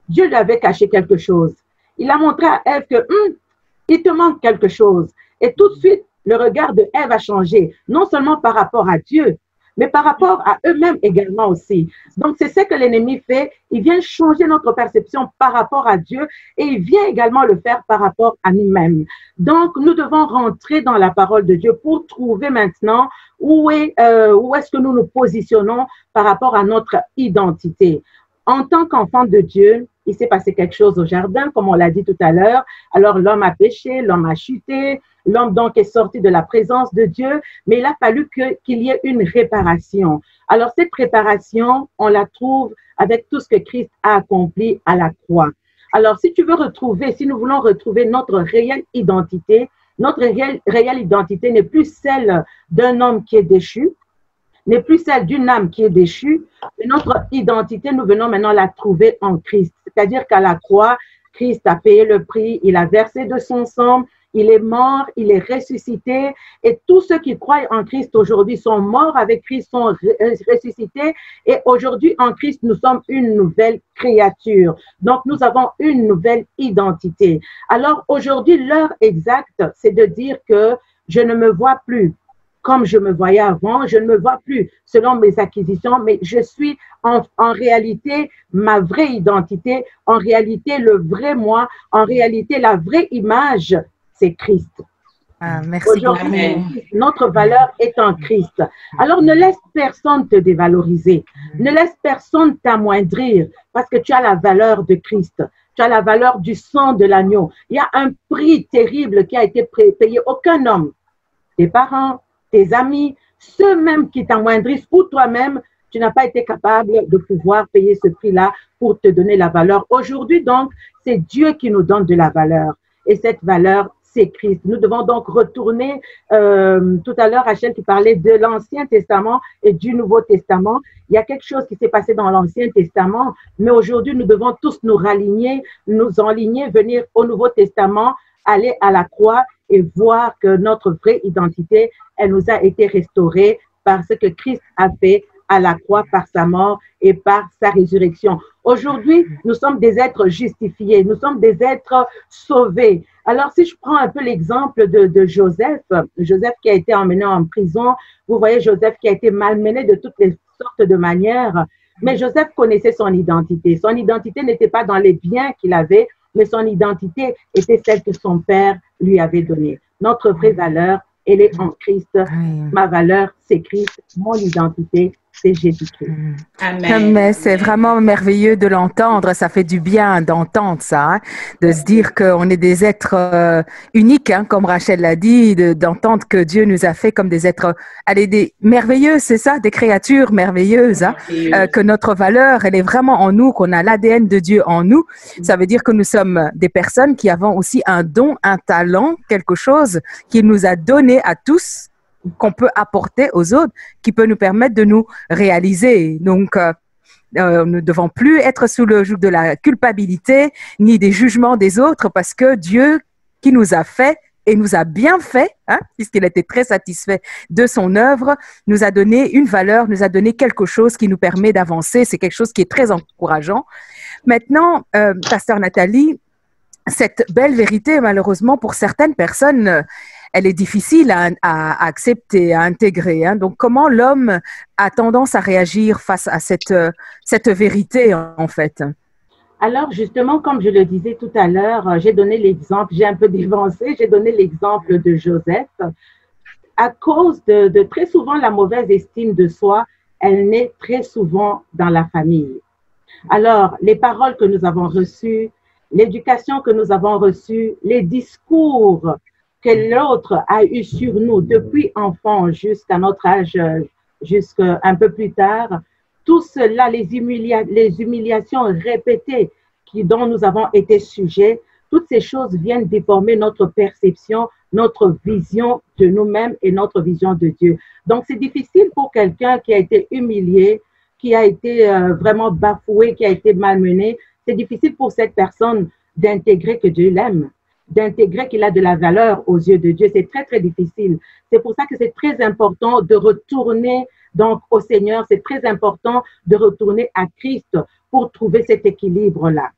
Dieu lui avait caché quelque chose. Il a montré à Ève que il te manque quelque chose. Et tout de suite, le regard de Ève a changé, non seulement par rapport à Dieu, mais par rapport à eux-mêmes également aussi. Donc, c'est ce que l'ennemi fait. Il vient changer notre perception par rapport à Dieu et il vient également le faire par rapport à nous-mêmes. Donc, nous devons rentrer dans la parole de Dieu pour trouver maintenant où est-ce que nous nous positionnons par rapport à notre identité. En tant qu'enfant de Dieu, il s'est passé quelque chose au jardin, comme on l'a dit tout à l'heure. Alors l'homme a péché, l'homme a chuté, l'homme donc est sorti de la présence de Dieu, mais il a fallu qu'il y ait une réparation. Alors cette réparation, on la trouve avec tout ce que Christ a accompli à la croix. Alors si nous voulons retrouver notre réelle identité, notre réelle identité n'est plus celle d'un homme qui est déchu, n'est plus celle d'une âme qui est déchue. Mais notre identité, nous venons maintenant la trouver en Christ. C'est-à-dire qu'à la croix, Christ a payé le prix, il a versé de son sang, il est mort, il est ressuscité. Et tous ceux qui croient en Christ aujourd'hui sont morts avec Christ, sont ressuscités. Et aujourd'hui, en Christ, nous sommes une nouvelle créature. Donc, nous avons une nouvelle identité. Alors, aujourd'hui, l'heure exacte, c'est de dire que je ne me vois plus comme je me voyais avant, je ne me vois plus selon mes acquisitions, mais je suis en réalité ma vraie identité, en réalité le vrai moi, en réalité la vraie image, c'est Christ.
Ah, merci
Aujourd'hui,
beaucoup.
notre valeur est en Christ. Alors ne laisse personne te dévaloriser, ne laisse personne t'amoindrir parce que tu as la valeur de Christ. Tu as la valeur du sang de l'agneau. Il y a un prix terrible qui a été payé. Aucun homme, tes parents, tes amis, ceux mêmes qui t'amoindrissent ou toi-même, tu n'as pas été capable de pouvoir payer ce prix-là pour te donner la valeur. Aujourd'hui, donc, c'est Dieu qui nous donne de la valeur. Et cette valeur, c'est Christ. Nous devons donc retourner, tout à l'heure, Rachel qui parlait de l'Ancien Testament et du Nouveau Testament. Il y a quelque chose qui s'est passé dans l'Ancien Testament, mais aujourd'hui, nous devons tous nous raligner, nous enligner, venir au Nouveau Testament, aller à la croix et voir que notre vraie identité, elle nous a été restaurée par ce que Christ a fait à la croix, par sa mort et par sa résurrection. Aujourd'hui, nous sommes des êtres justifiés, nous sommes des êtres sauvés. Alors, si je prends un peu l'exemple de Joseph, Joseph qui a été emmené en prison, vous voyez Joseph qui a été malmené de toutes les sortes de manières, mais Joseph connaissait son identité. Son identité n'était pas dans les biens qu'il avait, mais son identité était celle que son père lui avait donnée. Notre vraie valeur, elle est en Christ. Ma valeur, c'est Christ. Mon identité, c'est Jésus-Christ.
Amen.
Mais c'est vraiment merveilleux de l'entendre. Ça fait du bien d'entendre ça, hein, de se dire qu'on est des êtres uniques, hein, comme Rachel l'a dit, d'entendre que Dieu nous a fait comme des êtres, des merveilleux, c'est ça, des créatures merveilleuses, hein, que notre valeur, elle est vraiment en nous, qu'on a l'ADN de Dieu en nous. Ça veut dire que nous sommes des personnes qui avons aussi un don, un talent, quelque chose qu'il nous a donné à tous, qu'on peut apporter aux autres, qui peut nous permettre de nous réaliser. Donc, nous ne devons plus être sous le joug de la culpabilité ni des jugements des autres parce que Dieu qui nous a fait et nous a bien fait, hein, puisqu'il était très satisfait de son œuvre, nous a donné une valeur, nous a donné quelque chose qui nous permet d'avancer. C'est quelque chose qui est très encourageant. Maintenant, Pasteur Nathalie, cette belle vérité, malheureusement, pour certaines personnes, elle est difficile à accepter, à intégrer. Hein. Donc, comment l'homme a tendance à réagir face à cette vérité, en fait?
Alors, justement, comme je le disais tout à l'heure, j'ai donné l'exemple, j'ai un peu dévancé, j'ai donné l'exemple de Joseph. À cause de très souvent la mauvaise estime de soi, elle naît très souvent dans la famille. Alors, les paroles que nous avons reçues, l'éducation que nous avons reçue, les discours que l'autre a eu sur nous depuis enfant jusqu'à notre âge, jusqu'à un peu plus tard, tout cela, les humiliations répétées dont nous avons été sujets, toutes ces choses viennent déformer notre perception, notre vision de nous-mêmes et notre vision de Dieu. Donc, c'est difficile pour quelqu'un qui a été humilié, qui a été vraiment bafoué, qui a été malmené. C'est difficile pour cette personne d'intégrer que Dieu l'aime, d'intégrer qu'il a de la valeur aux yeux de Dieu. C'est très, très difficile. C'est pour ça que c'est très important de retourner donc au Seigneur. C'est très important de retourner à Christ pour trouver cet équilibre-là.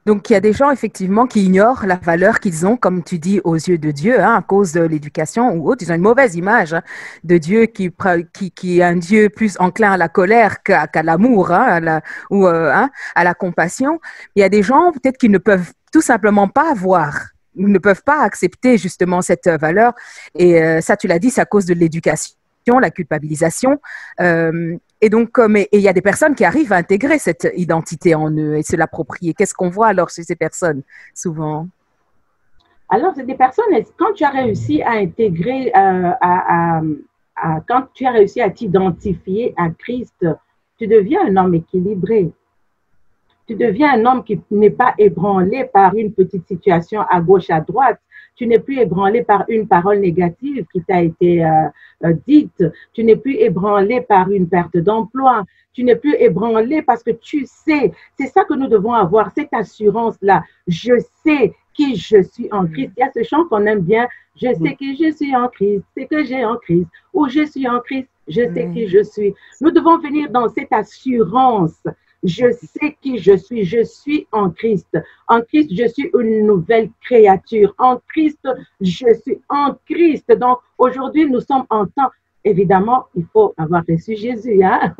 Donc, il y a des gens, effectivement, qui ignorent la valeur qu'ils ont, comme tu dis, aux yeux de Dieu, hein, à cause de l'éducation ou autre. Ils ont une mauvaise image, hein, de Dieu qui est un Dieu plus enclin à la colère qu'à l'amour, hein, à la compassion. Il y a des gens, peut-être, qui ne peuvent tout simplement pas voir. Ils ne peuvent pas accepter, justement, cette valeur. Et ça, tu l'as dit, c'est à cause de l'éducation, la culpabilisation. Et Et donc, il y a des personnes qui arrivent à intégrer cette identité en eux et se l'approprier. Qu'est-ce qu'on voit alors chez ces personnes, souvent?
Alors, c'est des personnes, quand tu as réussi à intégrer, quand tu as réussi à t'identifier à Christ, tu deviens un homme équilibré. Tu deviens un homme qui n'est pas ébranlé par une petite situation à gauche, à droite. Tu n'es plus ébranlé par une parole négative qui t'a été dite. Tu n'es plus ébranlé par une perte d'emploi. Tu n'es plus ébranlé parce que tu sais. C'est ça que nous devons avoir, cette assurance-là. Je sais qui je suis en Christ. Il y a ce chant qu'on aime bien. Je sais qui je suis en Christ, c'est que j'ai en Christ. Ou je suis en Christ, je sais qui je suis. Nous devons venir dans cette assurance. Je sais qui je suis en Christ. En Christ, je suis une nouvelle créature. En Christ, je suis en Christ. Donc, aujourd'hui, nous sommes en temps. Évidemment, il faut avoir reçu Jésus. Hein?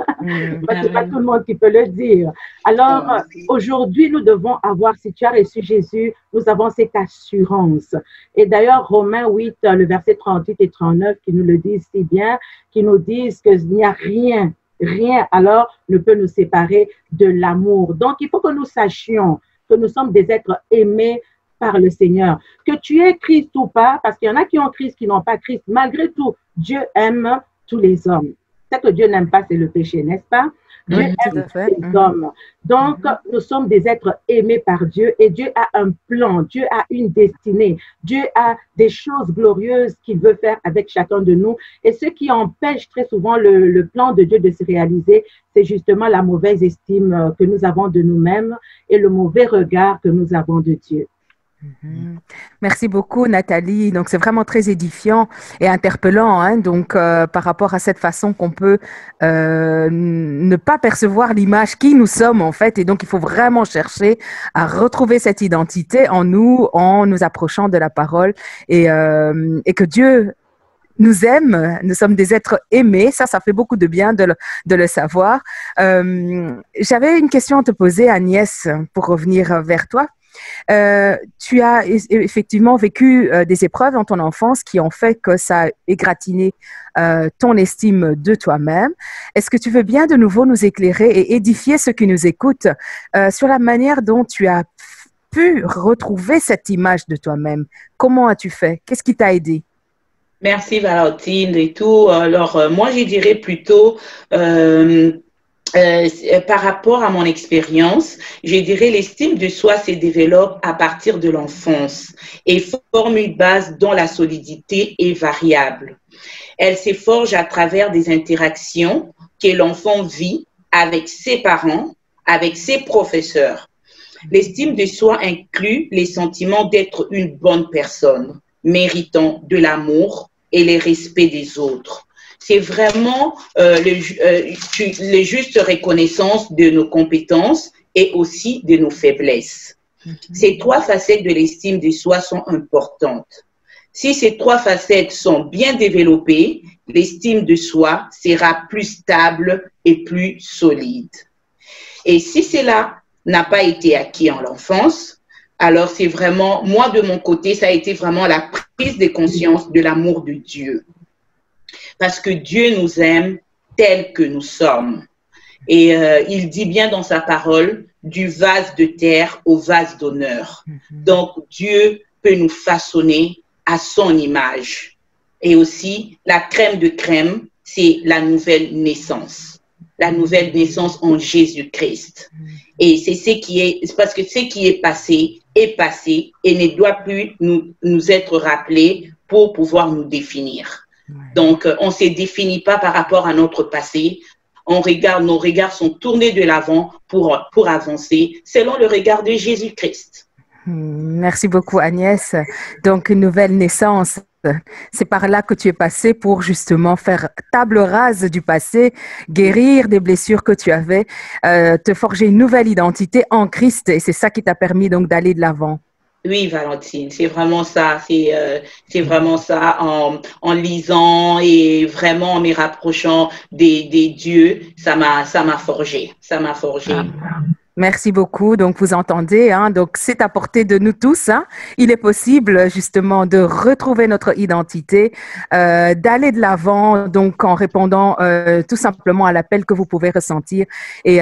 C'est pas tout le monde qui peut le dire. Alors, aujourd'hui, nous devons avoir, si tu as reçu Jésus, nous avons cette assurance. Et d'ailleurs, Romains 8, le verset 38 et 39, qui nous le disent si bien, qui nous disent qu'il n'y a rien alors ne peut nous séparer de l'amour. Donc, il faut que nous sachions que nous sommes des êtres aimés par le Seigneur. Que tu aies Christ ou pas, parce qu'il y en a qui ont Christ, qui n'ont pas Christ. Malgré tout, Dieu aime tous les hommes. Ce que Dieu n'aime pas, c'est le péché, n'est-ce pas? Dieu aime tous les hommes. Donc, nous sommes des êtres aimés par Dieu et Dieu a un plan, Dieu a une destinée, Dieu a des choses glorieuses qu'il veut faire avec chacun de nous. Et ce qui empêche très souvent le plan de Dieu de se réaliser, c'est justement la mauvaise estime que nous avons de nous-mêmes et le mauvais regard que nous avons de Dieu.
Merci beaucoup, Nathalie. Donc, c'est vraiment très édifiant et interpellant, hein, donc, par rapport à cette façon qu'on peut ne pas percevoir l'image qui nous sommes, en fait. Et donc, il faut vraiment chercher à retrouver cette identité en nous approchant de la parole et que Dieu nous aime, nous sommes des êtres aimés. Ça fait beaucoup de bien de le savoir. J'avais une question à te poser, Agnès, pour revenir vers toi. Tu as effectivement vécu des épreuves dans ton enfance qui ont fait que ça a égratigné ton estime de toi-même. Est-ce que tu veux bien de nouveau nous éclairer et édifier ceux qui nous écoutent sur la manière dont tu as pu retrouver cette image de toi-même? Comment as-tu fait? Qu'est-ce qui t'a aidé?
Merci Valentine et tout. Alors, moi, je dirais plutôt... par rapport à mon expérience, je dirais l'estime de soi se développe à partir de l'enfance et forme une base dont la solidité est variable. Elle se forge à travers des interactions que l'enfant vit avec ses parents, avec ses professeurs. L'estime de soi inclut les sentiments d'être une bonne personne, méritant de l'amour et le respect des autres. C'est vraiment les justes reconnaissances de nos compétences et aussi de nos faiblesses. Ces trois facettes de l'estime de soi sont importantes. Si ces trois facettes sont bien développées, l'estime de soi sera plus stable et plus solide. Et si cela n'a pas été acquis en l'enfance, alors c'est vraiment, moi de mon côté, ça a été vraiment la prise de conscience de l'amour de Dieu. Parce que Dieu nous aime tels que nous sommes. Et il dit bien dans sa parole, du vase de terre au vase d'honneur. Donc, Dieu peut nous façonner à son image. Et aussi, la crème de crème, c'est la nouvelle naissance. La nouvelle naissance en Jésus-Christ. Et c'est ce qui est, parce que ce qui est passé et ne doit plus nous être rappelé pour pouvoir nous définir. Donc, on ne se définit pas par rapport à notre passé. Nos regards sont tournés de l'avant pour avancer selon le regard de Jésus-Christ.
Merci beaucoup, Agnès. Donc, une nouvelle naissance. C'est par là que tu es passé pour justement faire table rase du passé, guérir des blessures que tu avais, te forger une nouvelle identité en Christ. Et c'est ça qui t'a permis donc d'aller de l'avant.
Oui, Valentine, c'est vraiment ça. C'est vraiment ça en lisant et vraiment en me rapprochant des dieux, ça m'a forgé. Ça m'a forgé.
Merci beaucoup. Donc, vous entendez, hein, donc c'est à portée de nous tous. Hein. Il est possible justement de retrouver notre identité, d'aller de l'avant, donc en répondant tout simplement à l'appel que vous pouvez ressentir. Et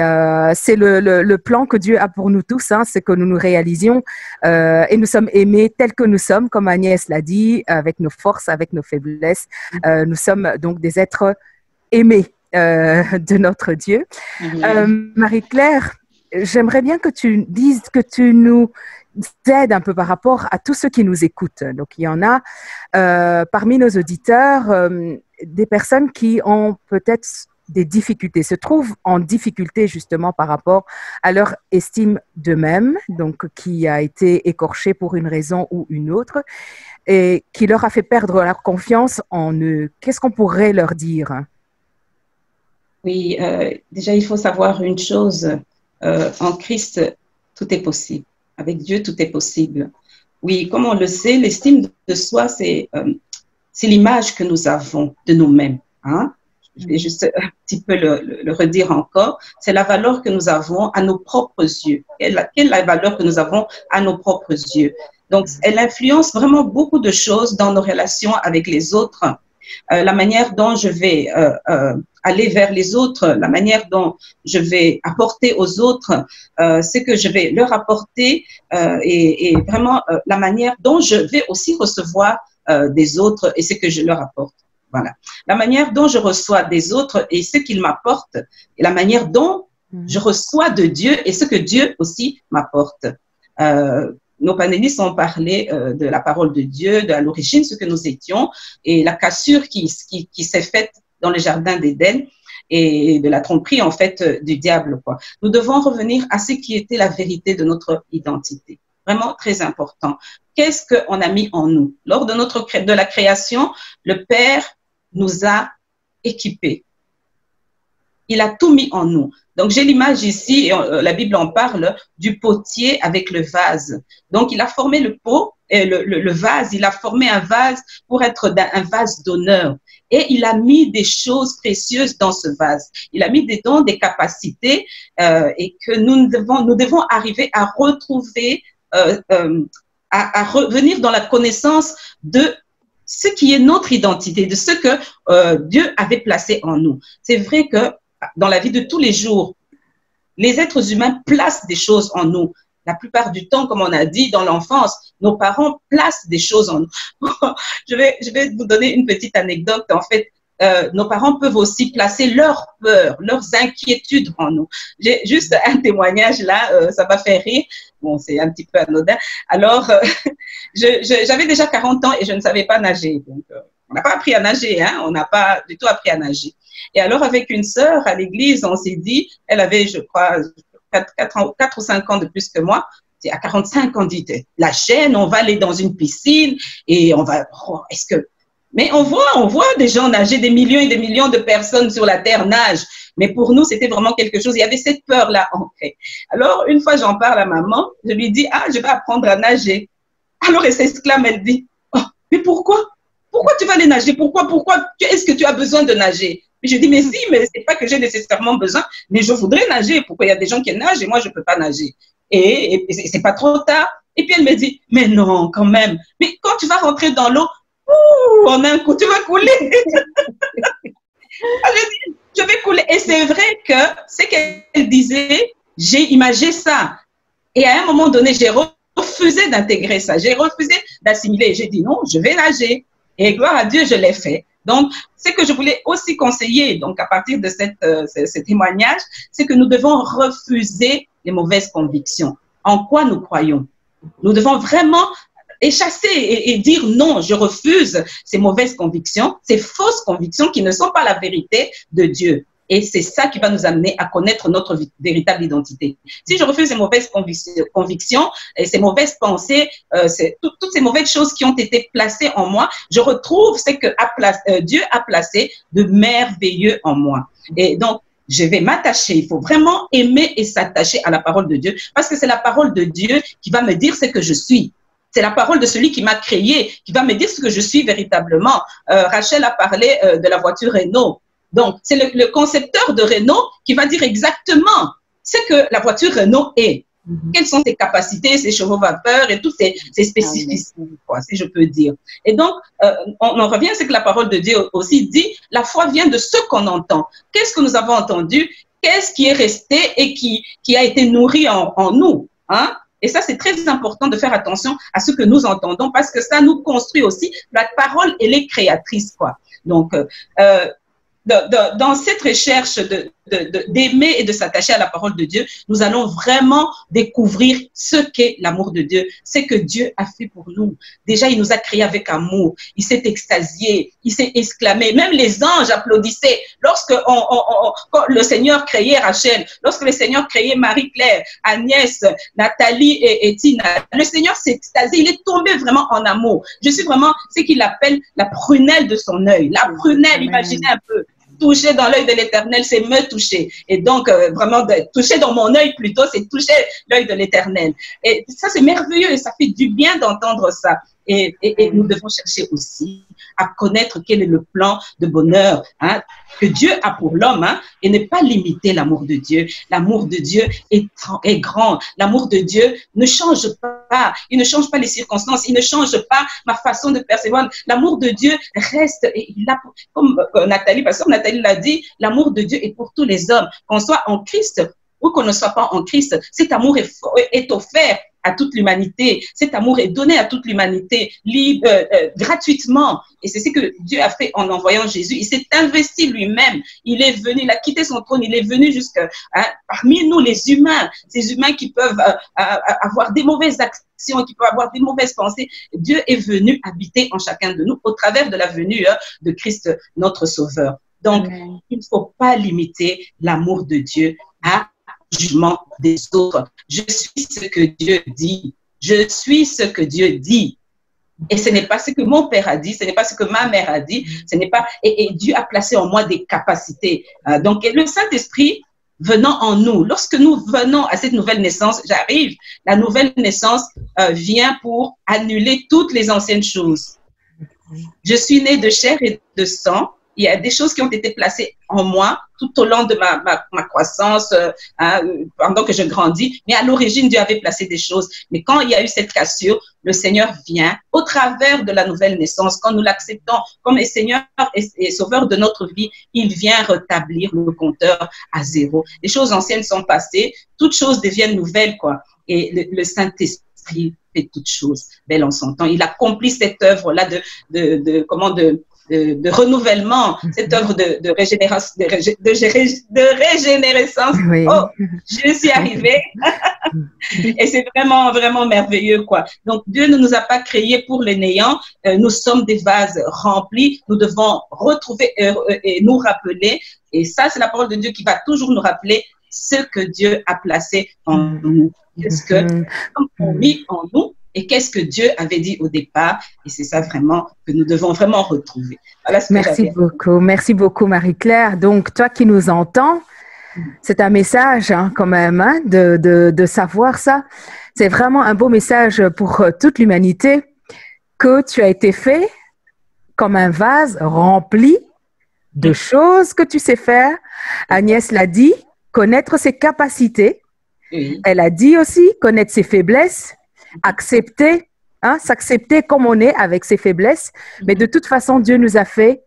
c'est le plan que Dieu a pour nous tous, hein, c'est que nous nous réalisions et nous sommes aimés tels que nous sommes, comme Agnès l'a dit, avec nos forces, avec nos faiblesses. Nous sommes donc des êtres aimés de notre Dieu. Marie-Claire, j'aimerais bien que tu dises, que tu nous aides un peu par rapport à tous ceux qui nous écoutent. Donc, il y en a parmi nos auditeurs des personnes qui ont peut-être des difficultés, se trouvent en difficulté justement par rapport à leur estime d'eux-mêmes, donc qui a été écorchée pour une raison ou une autre et qui leur a fait perdre leur confiance en eux. Qu'est-ce qu'on pourrait leur dire?
Oui, déjà, il faut savoir une chose. En Christ, tout est possible. Avec Dieu, tout est possible. Oui, comme on le sait, l'estime de soi, c'est l'image que nous avons de nous-mêmes. Hein? Je vais juste un petit peu le redire encore. C'est la valeur que nous avons à nos propres yeux. Quelle est la valeur que nous avons à nos propres yeux? Donc, elle influence vraiment beaucoup de choses dans nos relations avec les autres. La manière dont je vais aller vers les autres, la manière dont je vais apporter aux autres ce que je vais leur apporter et vraiment la manière dont je vais aussi recevoir des autres et ce que je leur apporte. Voilà. La manière dont je reçois des autres et ce qu'ils m'apportent et la manière dont je reçois de Dieu et ce que Dieu aussi m'apporte. Nos panélistes ont parlé de la parole de Dieu, de l'origine, ce que nous étions, et la cassure qui s'est faite dans le jardin d'Éden et de la tromperie, en fait, du diable, quoi. Nous devons revenir à ce qui était la vérité de notre identité. Vraiment très important. Qu'est-ce qu'on a mis en nous? Lors de la création, le Père nous a équipés. Il a tout mis en nous. Donc, j'ai l'image ici, et la Bible en parle, du potier avec le vase. Donc, il a formé le pot, le vase, il a formé un vase pour être un vase d'honneur. Et il a mis des choses précieuses dans ce vase. Il a mis des dons, des capacités, et que nous devons arriver à retrouver, à revenir dans la connaissance de ce qui est notre identité, de ce que Dieu avait placé en nous. C'est vrai que dans la vie de tous les jours, les êtres humains placent des choses en nous. La plupart du temps, comme on a dit, dans l'enfance, nos parents placent des choses en nous. Je vais vous donner une petite anecdote. En fait, nos parents peuvent aussi placer leurs peurs, leurs inquiétudes en nous. J'ai juste un témoignage là, ça va faire rire. Bon, c'est un petit peu anodin. Alors, j'avais déjà 40 ans et je ne savais pas nager. Donc, on n'a pas appris à nager, hein, on n'a pas du tout appris à nager. Et alors, avec une sœur à l'église, on s'est dit, elle avait, je crois, 4 ou 5 ans de plus que moi. C'est à 45 ans, on dit, la chaîne, on va aller dans une piscine et on va, mais on voit des gens nager, des millions et des millions de personnes sur la terre nagent. Mais pour nous, c'était vraiment quelque chose. Il y avait cette peur-là ancrée. Alors, une fois, j'en parle à maman. Je lui dis, je vais apprendre à nager. Alors, elle s'exclame, elle dit, mais pourquoi? Pourquoi tu vas aller nager? Pourquoi? Est-ce que tu as besoin de nager? Et je dis, mais si, mais c'est pas que j'ai nécessairement besoin, mais je voudrais nager. Pourquoi il y a des gens qui nagent et moi, je peux pas nager? Et c'est pas trop tard. Et puis, elle me dit, mais non, quand même. Mais quand tu vas rentrer dans l'eau, en un coup, tu vas couler. Je vais couler. Et c'est vrai que ce qu'elle disait, j'ai imagé ça. Et à un moment donné, j'ai refusé d'intégrer ça. J'ai refusé d'assimiler. J'ai dit non, je vais nager. Et gloire à Dieu, je l'ai fait. Donc, ce que je voulais aussi conseiller, donc à partir de ce témoignage, c'est que nous devons refuser les mauvaises convictions. En quoi nous croyons? Nous devons vraiment chasser et dire non, je refuse ces mauvaises convictions, ces fausses convictions qui ne sont pas la vérité de Dieu. Et c'est ça qui va nous amener à connaître notre véritable identité. Si je refuse ces mauvaises convictions et ces mauvaises pensées, toutes ces mauvaises choses qui ont été placées en moi, je retrouve ce que Dieu a placé de merveilleux en moi. Et donc, je vais m'attacher. Il faut vraiment aimer et s'attacher à la parole de Dieu parce que c'est la parole de Dieu qui va me dire ce que je suis. C'est la parole de celui qui m'a créé, qui va me dire ce que je suis véritablement. Rachel a parlé de la voiture Renault. Donc, c'est le concepteur de Renault qui va dire exactement ce que la voiture Renault est. Quelles sont ses capacités, ses chevaux vapeur et toutes ses spécificités, quoi, si je peux dire. Et donc, on en revient à ce que la parole de Dieu aussi dit, la foi vient de ce qu'on entend. Qu'est-ce que nous avons entendu? Qu'est-ce qui est resté et qui a été nourri en nous, hein? Et ça, c'est très important de faire attention à ce que nous entendons parce que ça nous construit aussi. La parole, elle est créatrice, quoi. Donc, dans cette recherche d'aimer et de s'attacher à la parole de Dieu, nous allons vraiment découvrir ce qu'est l'amour de Dieu, ce que Dieu a fait pour nous. Déjà, il nous a créés avec amour, il s'est extasié, il s'est exclamé, même les anges applaudissaient lorsque quand le Seigneur créait Rachel, lorsque le Seigneur créait Marie-Claire, Agnès, Nathalie et Tina. Le Seigneur s'est extasié, il est tombé vraiment en amour. Je suis vraiment ce qu'il appelle la prunelle de son œil. La prunelle, imaginez un peu. Toucher dans l'œil de l'Éternel, c'est me toucher. Et donc, vraiment, toucher dans mon œil plutôt, c'est toucher l'œil de l'Éternel. Et ça, c'est merveilleux et ça fait du bien d'entendre ça. Et nous devons chercher aussi à connaître quel est le plan de bonheur, hein, que Dieu a pour l'homme, hein, et ne pas limiter l'amour de Dieu. L'amour de Dieu est grand. L'amour de Dieu ne change pas. Il ne change pas les circonstances. Il ne change pas ma façon de percevoir. L'amour de Dieu reste. Et il a, comme pasteur Nathalie l'a dit, l'amour de Dieu est pour tous les hommes. Qu'on soit en Christ ou qu'on ne soit pas en Christ, cet amour est offert à toute l'humanité. Cet amour est donné à toute l'humanité, gratuitement. Et c'est ce que Dieu a fait en envoyant Jésus. Il s'est investi lui-même. Il est venu, il a quitté son trône, il est venu jusqu'à parmi nous, les humains, ces humains qui peuvent avoir des mauvaises actions, qui peuvent avoir des mauvaises pensées. Dieu est venu habiter en chacun de nous au travers de la venue de Christ, notre Sauveur. Donc, il ne faut pas limiter l'amour de Dieu à jugement des autres. Je suis ce que Dieu dit. Je suis ce que Dieu dit. Et ce n'est pas ce que mon père a dit, ce n'est pas ce que ma mère a dit, ce n'est pas. Et Dieu a placé en moi des capacités. Donc, le Saint-Esprit venant en nous, lorsque nous venons à cette nouvelle naissance, j'arrive, la nouvelle naissance vient pour annuler toutes les anciennes choses. Je suis née de chair et de sang. Il y a des choses qui ont été placées en moi tout au long de ma croissance, pendant que je grandis. Mais à l'origine, Dieu avait placé des choses. Mais quand il y a eu cette cassure, le Seigneur vient au travers de la nouvelle naissance. Quand nous l'acceptons comme Seigneur et Sauveur de notre vie, il vient rétablir le compteur à zéro. Les choses anciennes sont passées, toutes choses deviennent nouvelles, quoi. Et le Saint-Esprit fait toutes choses belles en son temps. Il accomplit cette œuvre-là de renouvellement, cette œuvre de régénération, de régénérescence.
Oui.
Oh, je suis arrivée. Et c'est vraiment, vraiment merveilleux, quoi. Donc, Dieu ne nous a pas créés pour le néant. Nous sommes des vases remplis. Nous devons retrouver et nous rappeler. Et ça, c'est la parole de Dieu qui va toujours nous rappeler ce que Dieu a placé en nous. Qu'est-ce que, on mit en nous, et qu'est-ce que Dieu avait dit au départ. Et c'est ça vraiment que nous devons vraiment retrouver. Voilà ce que
Merci beaucoup Marie-Claire. Donc, toi qui nous entends, c'est un message quand même de savoir ça. C'est vraiment un beau message pour toute l'humanité que tu as été fait comme un vase rempli de choses que tu sais faire. Agnès l'a dit, connaître ses capacités.
Oui.
Elle a dit aussi connaître ses faiblesses. Accepter, s'accepter comme on est avec ses faiblesses. Mais de toute façon, Dieu nous a fait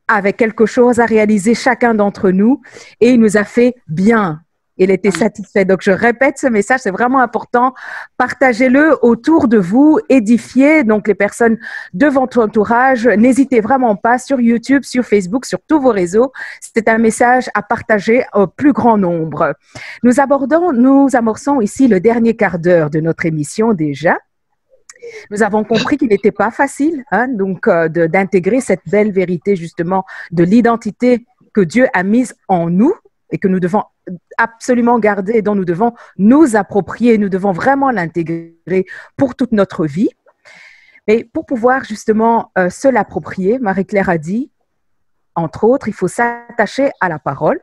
avec quelque chose à réaliser chacun d'entre nous et il nous a fait bien. Il était satisfait. Donc, je répète ce message, c'est vraiment important. Partagez-le autour de vous, édifiez donc les personnes de votre entourage. N'hésitez vraiment pas sur YouTube, sur Facebook, sur tous vos réseaux. C'est un message à partager au plus grand nombre. Nous amorçons ici le dernier quart d'heure de notre émission déjà. Nous avons compris qu'il n'était pas facile d'intégrer cette belle vérité justement de l'identité que Dieu a mise en nous et que nous devons absolument garder et dont nous devons nous approprier. Nous devons vraiment l'intégrer pour toute notre vie. Mais pour pouvoir justement se l'approprier, Marie-Claire a dit, entre autres, il faut s'attacher à la parole.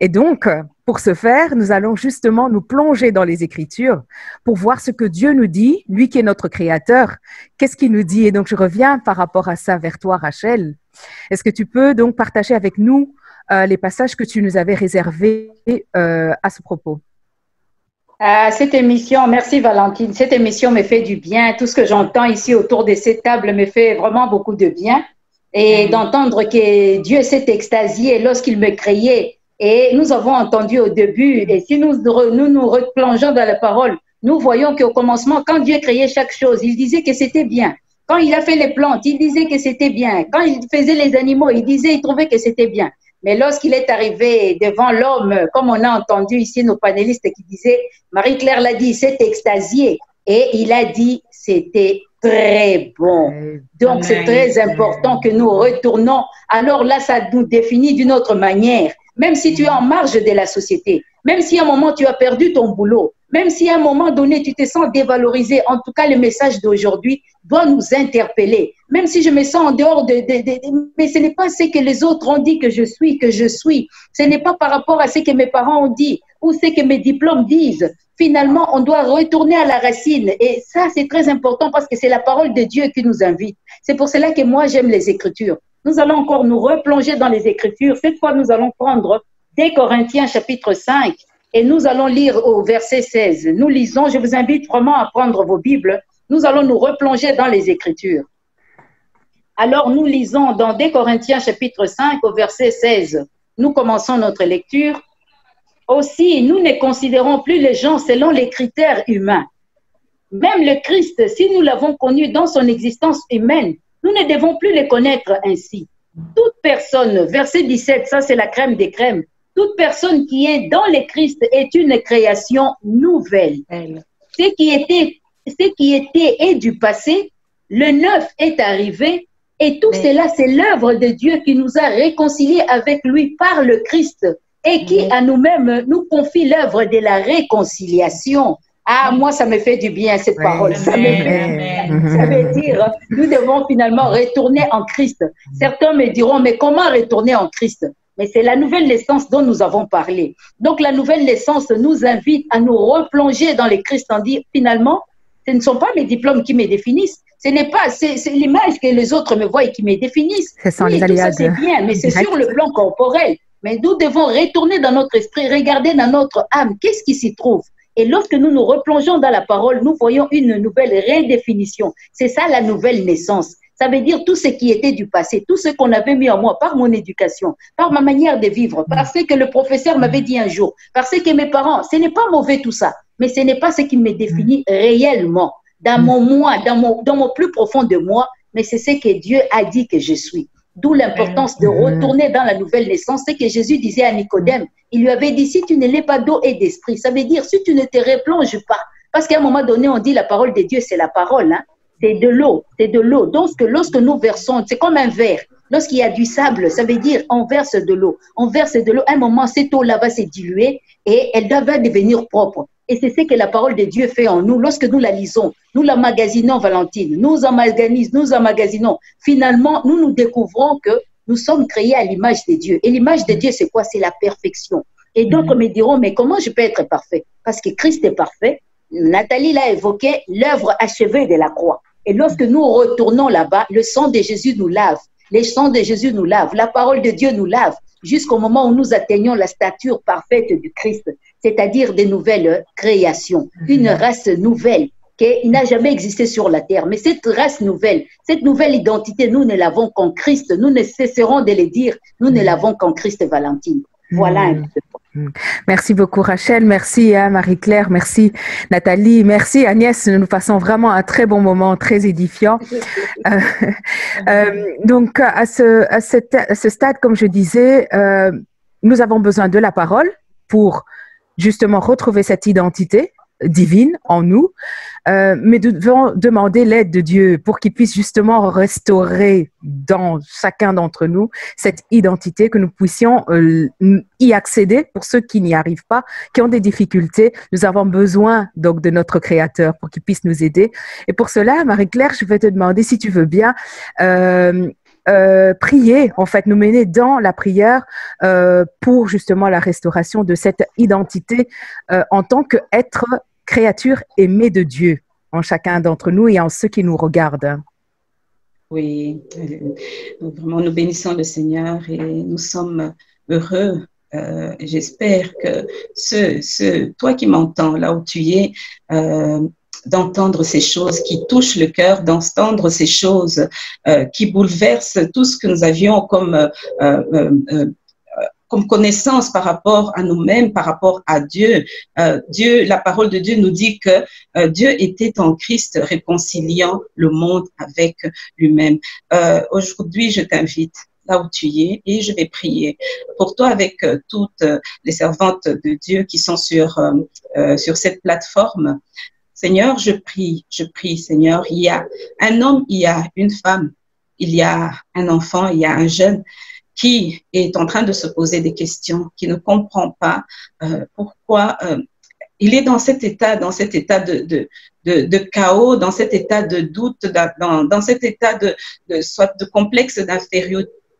Et donc, pour ce faire, nous allons justement nous plonger dans les Écritures pour voir ce que Dieu nous dit, lui qui est notre Créateur. Qu'est-ce qu'il nous dit? Et donc, je reviens par rapport à ça vers toi, Rachel. Est-ce que tu peux donc partager avec nous les passages que tu nous avais réservés à ce propos.
Cette émission, merci Valentine, cette émission me fait du bien. Tout ce que j'entends ici autour de cette table me fait vraiment beaucoup de bien. Et d'entendre que Dieu s'est extasié lorsqu'il me créait. Et nous avons entendu au début, et si nous nous replongeons dans la parole, nous voyons qu'au commencement, quand Dieu créait chaque chose, il disait que c'était bien. Quand il a fait les plantes, il disait que c'était bien. Quand il faisait les animaux, il trouvait que c'était bien. Mais lorsqu'il est arrivé devant l'homme, comme on a entendu ici nos panélistes qui disaient, Marie-Claire l'a dit, il s'est extasié. Et il a dit, c'était très bon. Donc, c'est très important que nous retournons. Alors là, ça nous définit d'une autre manière. Même si tu es en marge de la société, même si à un moment tu as perdu ton boulot, même si à un moment donné tu te sens dévalorisé, en tout cas le message d'aujourd'hui doit nous interpeller. Même si je me sens en dehors mais ce n'est pas ce que les autres ont dit que je suis. Ce n'est pas par rapport à ce que mes parents ont dit ou ce que mes diplômes disent. Finalement, on doit retourner à la racine. Et ça, c'est très important parce que c'est la parole de Dieu qui nous invite. C'est pour cela que moi, j'aime les Écritures. Nous allons encore nous replonger dans les Écritures. Cette fois, nous allons prendre 2 Corinthiens chapitre 5 et nous allons lire au verset 16. Nous lisons, je vous invite vraiment à prendre vos Bibles. Nous allons nous replonger dans les Écritures. Alors, nous lisons dans 2 Corinthiens chapitre 5 au verset 16. Nous commençons notre lecture. Aussi, nous ne considérons plus les gens selon les critères humains. Même le Christ, si nous l'avons connu dans son existence humaine, nous ne devons plus le connaître ainsi. Toute personne, verset 17, ça c'est la crème des crèmes, toute personne qui est dans le Christ est une création nouvelle. Ce qui était est du passé, le neuf est arrivé, et tout cela c'est l'œuvre de Dieu qui nous a réconciliés avec lui par le Christ et qui à nous-mêmes nous confie l'œuvre de la réconciliation. Ah, moi, ça me fait du bien, cette parole. Ça me fait du bien. Ça veut dire, nous devons finalement retourner en Christ. Certains me diront, mais comment retourner en Christ? Mais c'est la nouvelle naissance dont nous avons parlé. Donc, la nouvelle naissance nous invite à nous replonger dans le Christ en disant, finalement, ce ne sont pas mes diplômes qui me définissent. Ce n'est pas, c'est l'image que les autres me voient et qui me définissent. Oui, tout ça, c'est bien, mais c'est sur le plan corporel. Mais nous devons retourner dans notre esprit, regarder dans notre âme, qu'est-ce qui s'y trouve? Et lorsque nous nous replongeons dans la parole, nous voyons une nouvelle redéfinition. C'est ça la nouvelle naissance. Ça veut dire tout ce qui était du passé, tout ce qu'on avait mis en moi par mon éducation, par ma manière de vivre, parce que le professeur m'avait dit un jour, parce que mes parents, ce n'est pas mauvais tout ça, mais ce n'est pas ce qui me définit réellement, dans mon moi, dans mon plus profond de moi, mais c'est ce que Dieu a dit que je suis. D'où l'importance de retourner dans la nouvelle naissance. C'est que Jésus disait à Nicodème, il lui avait dit, si tu ne l'es pas d'eau et d'esprit, ça veut dire si tu ne te replonges pas. Parce qu'à un moment donné, on dit la parole de Dieu, c'est la parole. Hein? C'est de l'eau, c'est de l'eau. Donc, lorsque nous versons, c'est comme un verre. Lorsqu'il y a du sable, ça veut dire on verse de l'eau. On verse de l'eau. À un moment, cette eau-là va se diluer et elle va devenir propre. Et c'est ce que la parole de Dieu fait en nous. Lorsque nous la lisons, nous la magasinons, Valentine, nous emmagasinons. Finalement, nous découvrons que nous sommes créés à l'image de Dieu. Et l'image de Dieu, c'est quoi? C'est la perfection. Et d'autres me diront, mais comment je peux être parfait? Parce que Christ est parfait. Nathalie l'a évoqué, l'œuvre achevée de la croix. Et lorsque nous retournons là-bas, le sang de Jésus nous lave. Le sang de Jésus nous lave. La parole de Dieu nous lave. Jusqu'au moment où nous atteignons la stature parfaite du Christ, c'est-à-dire des nouvelles créations, une race nouvelle qui n'a jamais existé sur la terre. Mais cette race nouvelle, cette nouvelle identité, nous ne l'avons qu'en Christ. Nous ne cesserons de le dire, nous ne l'avons qu'en Christ, Valentine. Voilà un peu.
Merci beaucoup Rachel, merci Marie-Claire, merci Nathalie, merci Agnès. Nous passons vraiment un très bon moment, très édifiant. Donc à ce stade, comme je disais, nous avons besoin de la parole pour justement retrouver cette identité divine en nous, mais nous devons demander l'aide de Dieu pour qu'il puisse justement restaurer dans chacun d'entre nous cette identité, que nous puissions y accéder. Pour ceux qui n'y arrivent pas, qui ont des difficultés, nous avons besoin donc de notre Créateur pour qu'il puisse nous aider. Et pour cela, Marie-Claire, je vais te demander si tu veux bien prier, en fait, nous mener dans la prière pour justement la restauration de cette identité en tant qu'être créature aimée de Dieu en chacun d'entre nous et en ceux qui nous regardent.
Oui, vraiment nous bénissons le Seigneur et nous sommes heureux. J'espère que toi qui m'entends là où tu es, d'entendre ces choses qui touchent le cœur, d'entendre ces choses qui bouleversent tout ce que nous avions comme connaissance par rapport à nous-mêmes, par rapport à Dieu. Dieu, la parole de Dieu nous dit que Dieu était en Christ réconciliant le monde avec lui-même. Aujourd'hui, je t'invite là où tu es et je vais prier pour toi avec toutes les servantes de Dieu qui sont sur cette plateforme. Seigneur, je prie, Seigneur, il y a un homme, il y a une femme, il y a un enfant, il y a un jeune qui est en train de se poser des questions, qui ne comprend pas pourquoi il est dans cet état de chaos, dans cet état de doute, dans cet état soit de complexe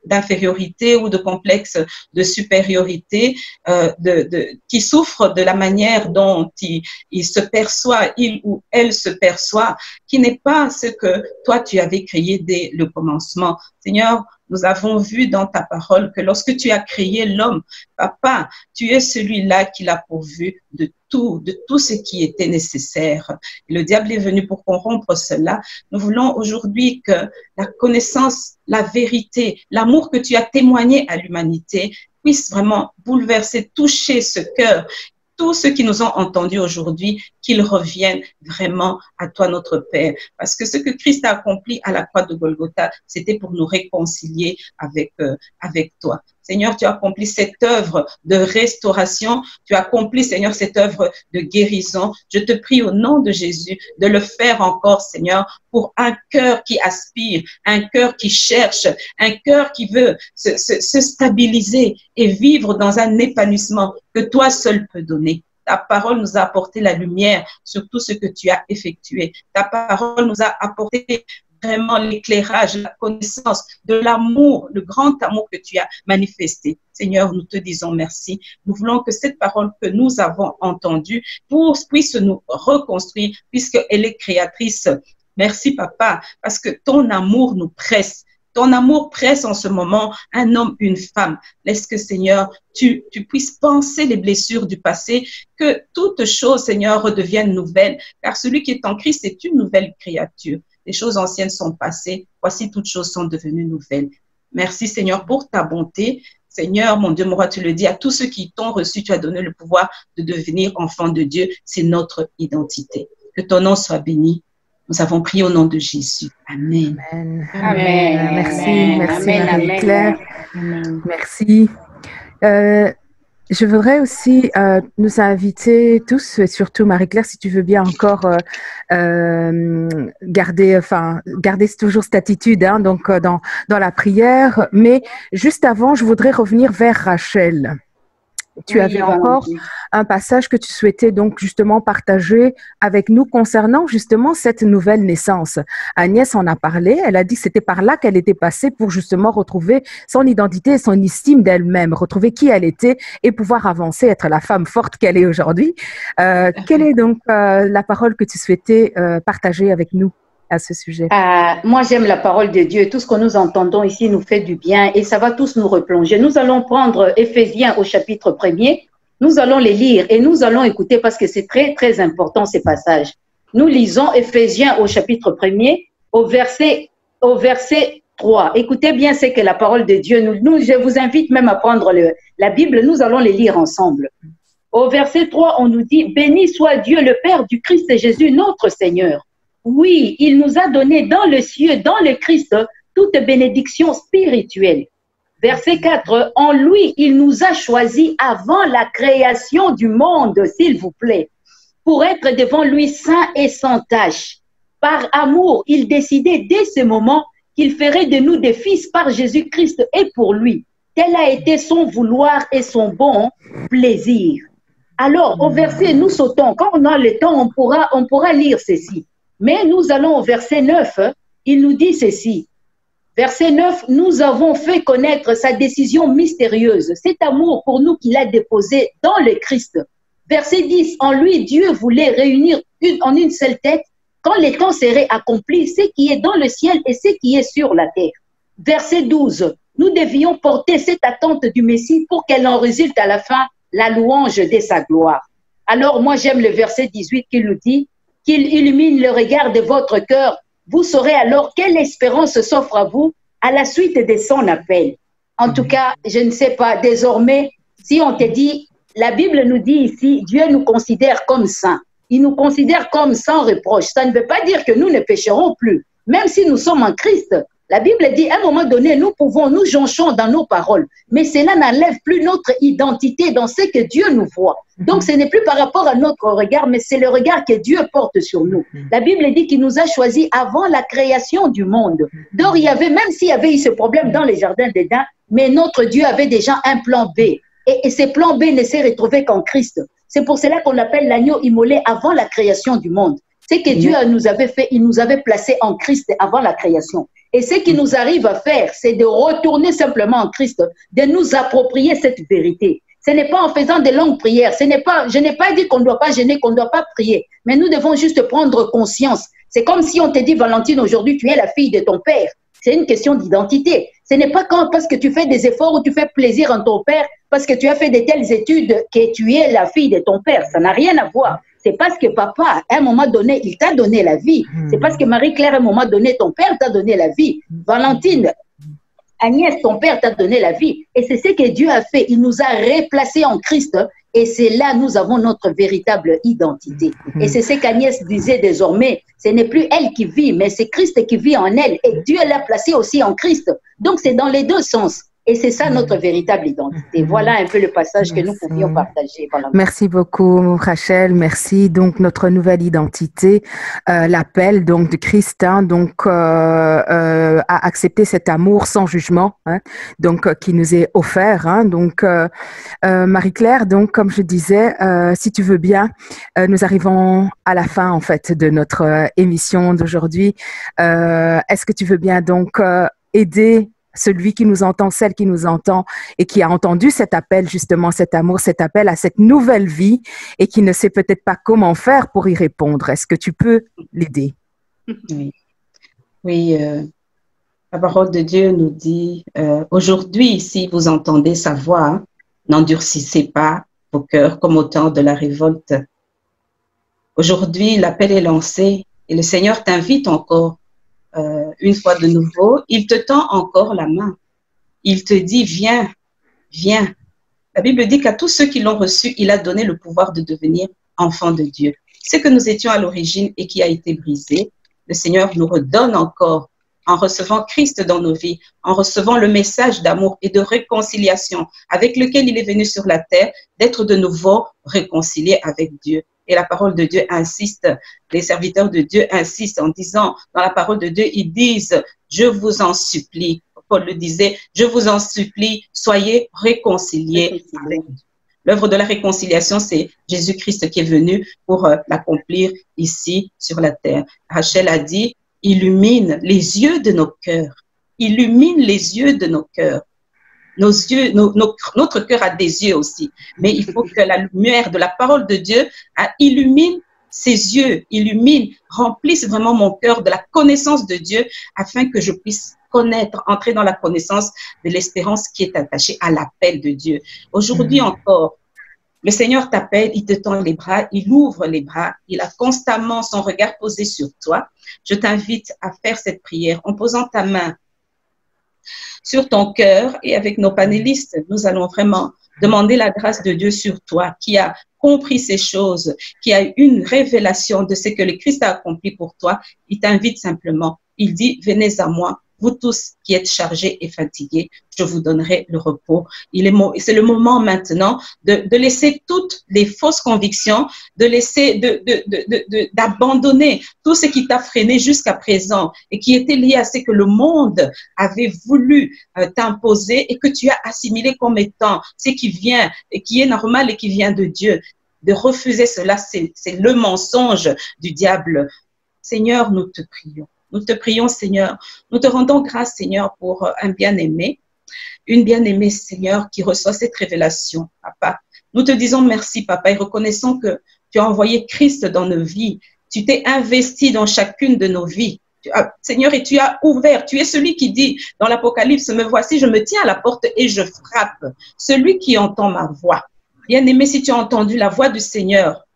d'infériorité ou de complexe de supériorité, qui souffre de la manière dont il se perçoit, il ou elle se perçoit, qui n'est pas ce que toi tu avais créé dès le commencement. Seigneur, nous avons vu dans ta parole que lorsque tu as créé l'homme, Papa, tu es celui-là qui l'a pourvu de tout ce qui était nécessaire. Et le diable est venu pour corrompre cela. Nous voulons aujourd'hui que la connaissance, la vérité, l'amour que tu as témoigné à l'humanité puisse vraiment bouleverser, toucher ce cœur. Tous ceux qui nous ont entendus aujourd'hui, qu'ils reviennent vraiment à toi, notre Père. Parce que ce que Christ a accompli à la croix de Golgotha, c'était pour nous réconcilier avec toi. Seigneur, tu as accompli cette œuvre de restauration. Tu as accompli, Seigneur, cette œuvre de guérison. Je te prie au nom de Jésus de le faire encore, Seigneur, pour un cœur qui aspire, un cœur qui cherche, un cœur qui veut se stabiliser et vivre dans un épanouissement que toi seul peux donner. Ta parole nous a apporté la lumière sur tout ce que tu as effectué. Ta parole nous a apporté vraiment l'éclairage, la connaissance de l'amour, le grand amour que tu as manifesté. Seigneur, nous te disons merci. Nous voulons que cette parole que nous avons entendue puisse nous reconstruire puisqu'elle est créatrice. Merci, Papa, parce que ton amour nous presse. Ton amour presse en ce moment un homme, une femme. Laisse que, Seigneur, tu puisses penser les blessures du passé, que toute chose, Seigneur, redevienne nouvelle, car celui qui est en Christ est une nouvelle créature. Les choses anciennes sont passées, voici toutes choses sont devenues nouvelles. Merci, Seigneur, pour ta bonté. Seigneur, mon Dieu, mon roi, tu le dis, à tous ceux qui t'ont reçu, tu as donné le pouvoir de devenir enfants de Dieu. C'est notre identité. Que ton nom soit béni. Nous avons prié au nom de Jésus. Amen.
Amen.
Amen.
Merci
Amen.
Marie-Claire.
Amen.
Merci. Je voudrais aussi nous inviter tous, et surtout Marie-Claire, si tu veux bien encore garder toujours cette attitude donc dans la prière. Mais juste avant, je voudrais revenir vers Rachel. Tu avais encore un passage que tu souhaitais donc justement partager avec nous concernant justement cette nouvelle naissance. Agnès en a parlé, elle a dit que c'était par là qu'elle était passée pour justement retrouver son identité et son estime d'elle-même, retrouver qui elle était et pouvoir avancer, être la femme forte qu'elle est aujourd'hui. Quelle est donc la parole que tu souhaitais partager avec nous à ce sujet?
Moi, j'aime la parole de Dieu. Tout ce que nous entendons ici nous fait du bien et ça va tous nous replonger. Nous allons prendre Éphésiens au chapitre 1er. Nous allons les lire et nous allons écouter parce que c'est très, très important ces passages. Nous lisons Éphésiens au chapitre 1er au verset 3. Écoutez bien ce que la parole de Dieu nous. Je vous invite même à prendre la Bible. Nous allons les lire ensemble. Au verset 3, on nous dit « Béni soit Dieu le Père du Christ Jésus, notre Seigneur. Oui, il nous a donné dans le ciel, dans le Christ, toute bénédiction spirituelle. » Verset 4, « En lui, il nous a choisis avant la création du monde, s'il vous plaît, pour être devant lui saint et sans tache. Par amour, il décidait dès ce moment qu'il ferait de nous des fils par Jésus-Christ et pour lui. Tel a été son vouloir et son bon plaisir. » Alors, au verset, nous sautons. Quand on a le temps, on pourra lire ceci. Mais nous allons au verset 9, il nous dit ceci. Verset 9, nous avons fait connaître sa décision mystérieuse, cet amour pour nous qu'il a déposé dans le Christ. Verset 10, en lui, Dieu voulait réunir en une seule tête, quand les temps seraient accomplis, ce qui est dans le ciel et ce qui est sur la terre. Verset 12, Nous devions porter cette attente du Messie pour qu'elle en résulte à la fin la louange de sa gloire. Alors moi j'aime le verset 18 qui nous dit qu'il illumine le regard de votre cœur. Vous saurez alors quelle espérance s'offre à vous à la suite de son appel. En tout cas, je ne sais pas, désormais, si on te dit, la Bible nous dit ici, Dieu nous considère comme saints. Il nous considère comme sans reproche. Ça ne veut pas dire que nous ne pécherons plus, même si nous sommes en Christ. La Bible dit, à un moment donné, nous jonchons dans nos paroles, mais cela n'enlève plus notre identité dans ce que Dieu nous voit. Donc, ce n'est plus par rapport à notre regard, mais c'est le regard que Dieu porte sur nous. La Bible dit qu'il nous a choisis avant la création du monde. Donc, il y avait, même s'il y avait eu ce problème dans les jardins d'Éden, mais notre Dieu avait déjà un plan B. Et ce plan B ne s'est retrouvé qu'en Christ. C'est pour cela qu'on l'appelle l'agneau immolé avant la création du monde. C'est que Dieu nous avait fait, il nous avait placés en Christ avant la création. Et ce qui nous arrive à faire, c'est de retourner simplement en Christ, de nous approprier cette vérité. Ce n'est pas en faisant de longues prières. Je n'ai pas dit qu'on ne doit pas gêner, qu'on ne doit pas prier. Mais nous devons juste prendre conscience. C'est comme si on te dit, Valentine, aujourd'hui, tu es la fille de ton père. C'est une question d'identité. Ce n'est pas parce que tu fais des efforts ou tu fais plaisir à ton père, parce que tu as fait de telles études que tu es la fille de ton père. Ça n'a rien à voir. C'est parce que papa, à un moment donné, il t'a donné la vie. C'est parce que Marie-Claire, à un moment donné, ton père t'a donné la vie. Valentine, Agnès, ton père t'a donné la vie. Et c'est ce que Dieu a fait. Il nous a replacés en Christ. Et c'est là nous avons notre véritable identité. Et c'est ce qu'Agnès disait désormais. Ce n'est plus elle qui vit, mais c'est Christ qui vit en elle. Et Dieu l'a placée aussi en Christ. Donc c'est dans les deux sens. Et c'est ça notre véritable identité. Voilà un peu le passage que nous pouvions partager. Voilà.
Merci beaucoup, Rachel. Merci. Donc, notre nouvelle identité, l'appel donc de Christ, à accepter cet amour sans jugement, qui nous est offert. Donc, Marie-Claire, donc, comme je disais, si tu veux bien, nous arrivons à la fin, en fait, de notre émission d'aujourd'hui. Est-ce que tu veux bien, donc, aider celui qui nous entend, celle qui nous entend et qui a entendu cet appel, justement, cet amour, cet appel à cette nouvelle vie et qui ne sait peut-être pas comment faire pour y répondre. Est-ce que tu peux l'aider?
Oui, la parole de Dieu nous dit, aujourd'hui, si vous entendez sa voix, n'endurcissez pas vos cœurs comme au temps de la révolte. Aujourd'hui, l'appel est lancé et le Seigneur t'invite encore. Une fois de nouveau, il te tend encore la main. Il te dit, viens, viens. La Bible dit qu'à tous ceux qui l'ont reçu, il a donné le pouvoir de devenir enfants de Dieu. Ce que nous étions à l'origine et qui a été brisé, le Seigneur nous redonne encore en recevant Christ dans nos vies, en recevant le message d'amour et de réconciliation avec lequel il est venu sur la terre, d'être de nouveau réconcilié avec Dieu. Et la parole de Dieu insiste, les serviteurs de Dieu insistent en disant, dans la parole de Dieu, ils disent, je vous en supplie, Paul le disait, je vous en supplie, soyez réconciliés avec Dieu. L'œuvre de la réconciliation, c'est Jésus-Christ qui est venu pour l'accomplir ici sur la terre. Rachel a dit, illumine les yeux de nos cœurs, illumine les yeux de nos cœurs. Nos yeux, notre cœur a des yeux aussi, mais il faut que la lumière de la parole de Dieu illumine ses yeux, remplisse vraiment mon cœur de la connaissance de Dieu afin que je puisse connaître, entrer dans la connaissance de l'espérance qui est attachée à l'appel de Dieu. Aujourd'hui encore, le Seigneur t'appelle, il te tend les bras, il ouvre les bras, il a constamment son regard posé sur toi. Je t'invite à faire cette prière en posant ta main sur ton cœur et avec nos panélistes, nous allons vraiment demander la grâce de Dieu sur toi qui a compris ces choses, qui a eu une révélation de ce que le Christ a accompli pour toi. Il t'invite simplement, il dit, venez à moi, vous tous qui êtes chargés et fatigués, je vous donnerai le repos. C'est le moment maintenant de laisser toutes les fausses convictions, de laisser, d'abandonner tout ce qui t'a freiné jusqu'à présent et qui était lié à ce que le monde avait voulu t'imposer et que tu as assimilé comme étant ce qui vient et qui est normal et qui vient de Dieu. De refuser cela, c'est le mensonge du diable. Seigneur, nous te prions. Nous te prions, Seigneur. Nous te rendons grâce, Seigneur, pour un bien-aimé, une bien-aimée, Seigneur, qui reçoit cette révélation, Papa. Nous te disons merci, Papa, et reconnaissons que tu as envoyé Christ dans nos vies. Tu t'es investi dans chacune de nos vies. Seigneur, et tu as ouvert. Tu es celui qui dit dans l'Apocalypse, me voici, je me tiens à la porte et je frappe. Celui qui entend ma voix. Bien-aimé, si tu as entendu la voix du Seigneur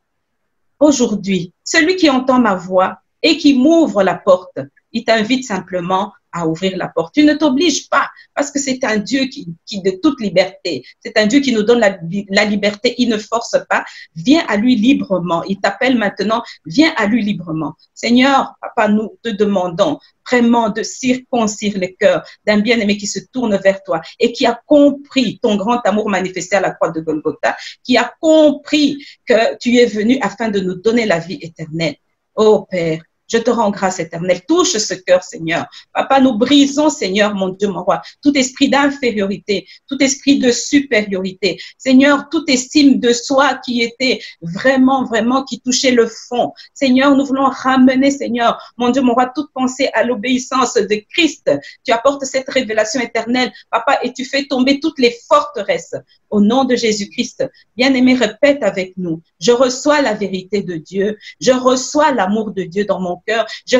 aujourd'hui, celui qui entend ma voix et qui m'ouvre la porte, il t'invite simplement à ouvrir la porte. Tu ne t'obliges pas parce que c'est un Dieu qui de toute liberté. C'est un Dieu qui nous donne la liberté. Il ne force pas. Viens à lui librement. Il t'appelle maintenant. Viens à lui librement. Seigneur, Papa, nous te demandons vraiment de circoncire les cœurs d'un bien-aimé qui se tourne vers toi et qui a compris ton grand amour manifesté à la croix de Golgotha, qui a compris que tu es venu afin de nous donner la vie éternelle. Oh Père, je te rends grâce éternelle. Touche ce cœur, Seigneur. Papa, nous brisons, Seigneur, mon Dieu, mon roi, tout esprit d'infériorité, tout esprit de supériorité. Seigneur, toute estime de soi qui était vraiment, qui touchait le fond. Seigneur, nous voulons ramener, Seigneur, mon Dieu, mon roi, toute pensée à l'obéissance de Christ. Tu apportes cette révélation éternelle, Papa, et tu fais tomber toutes les forteresses. Au nom de Jésus-Christ, bien-aimé, répète avec nous. Je reçois la vérité de Dieu. Je reçois l'amour de Dieu dans mon cœur. Je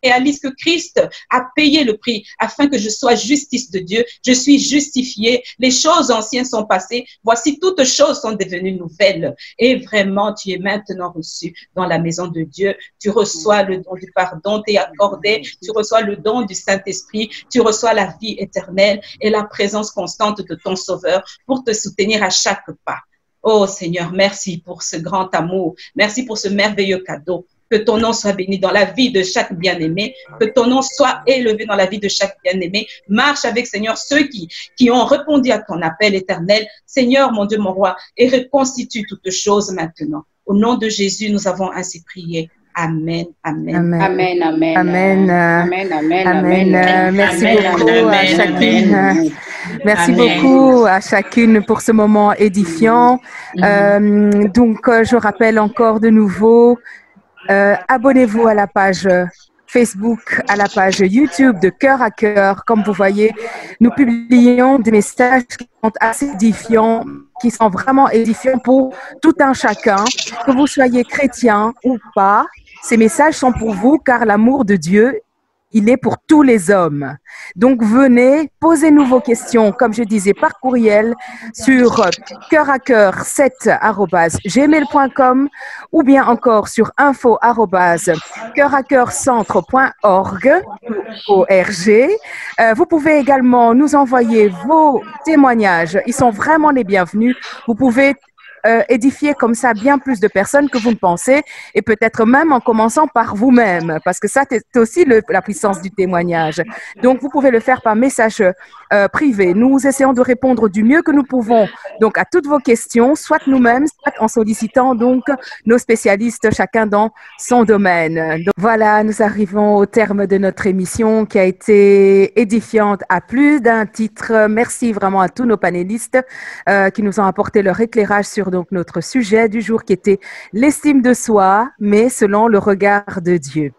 réalise que Christ a payé le prix afin que je sois justice de Dieu. Je suis justifié. Les choses anciennes sont passées. Voici, toutes choses sont devenues nouvelles. Et vraiment, tu es maintenant reçu dans la maison de Dieu. Tu reçois le don du pardon, t'es accordé. Tu reçois le don du Saint-Esprit. Tu reçois la vie éternelle et la présence constante de ton Sauveur pour te soutenir à chaque pas. Oh Seigneur, merci pour ce grand amour. Merci pour ce merveilleux cadeau. Que ton nom soit béni dans la vie de chaque bien-aimé, que ton nom soit élevé dans la vie de chaque bien-aimé. Marche avec, Seigneur, ceux qui ont répondu à ton appel éternel. Seigneur, mon Dieu, mon roi, et reconstitue toutes choses maintenant. Au nom de Jésus, nous avons ainsi prié. Amen, amen.
Amen, amen.
Amen.
Amen, amen,
Amen. Merci beaucoup à chacune. Merci
Amen.
beaucoup à chacune pour ce moment édifiant. Donc, je rappelle encore de nouveau, abonnez-vous à la page Facebook, à la page YouTube de Cœur à Cœur. Comme vous voyez, nous publions des messages qui sont assez édifiants, qui sont vraiment édifiants pour tout un chacun, que vous soyez chrétien ou pas. Ces messages sont pour vous car l'amour de Dieu, il est pour tous les hommes. Donc, venez, posez-nous vos questions, comme je disais, par courriel sur coeuracœur7@gmail.com ou bien encore sur info@coeuracœurcentre.org. Vous pouvez également nous envoyer vos témoignages. Ils sont vraiment les bienvenus. Vous pouvez édifier comme ça bien plus de personnes que vous ne pensez et peut-être même en commençant par vous-même parce que ça, c'est aussi la puissance du témoignage. Donc, vous pouvez le faire par message privé. Nous essayons de répondre du mieux que nous pouvons donc à toutes vos questions, soit nous-mêmes, soit en sollicitant donc nos spécialistes, chacun dans son domaine. Donc, voilà, nous arrivons au terme de notre émission qui a été édifiante à plus d'un titre. Merci vraiment à tous nos panélistes qui nous ont apporté leur éclairage sur donc notre sujet du jour qui était l'estime de soi, mais selon le regard de Dieu.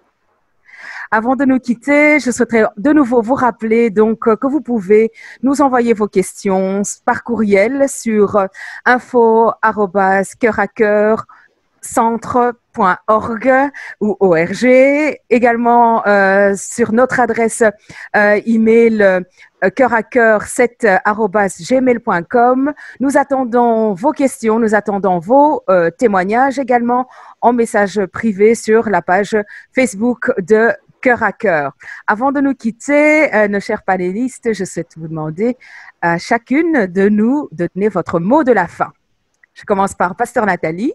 Avant de nous quitter, je souhaiterais de nouveau vous rappeler donc que vous pouvez nous envoyer vos questions par courriel sur info@coeuracœur-centre.org ou ORG, également sur notre adresse email coeuracœur7@gmail.com. Nous attendons vos questions, nous attendons vos témoignages également en message privé sur la page Facebook de Cœur à Cœur. Avant de nous quitter, nos chers panélistes, je souhaite vous demander à chacune de nous de donner votre mot de la fin. Je commence par Pasteur Nathalie.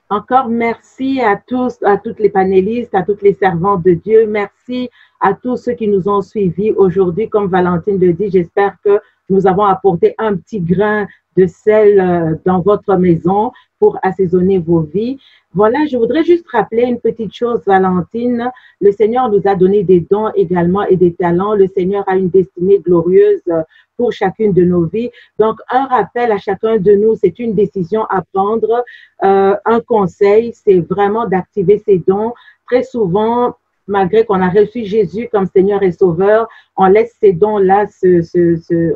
Encore merci à tous, à toutes les panélistes, à toutes les servantes de Dieu. Merci à tous ceux qui nous ont suivis aujourd'hui. Comme Valentine le dit, j'espère que nous avons apporté un petit grain de sel dans votre maison pour assaisonner vos vies. Voilà, je voudrais juste rappeler une petite chose, Valentine. Le Seigneur nous a donné des dons également et des talents. Le Seigneur a une destinée glorieuse pour chacune de nos vies. Donc, un rappel à chacun de nous, c'est une décision à prendre. Un conseil, c'est vraiment d'activer ses dons. Très souvent, malgré qu'on a reçu Jésus comme Seigneur et Sauveur, on laisse ces dons-là,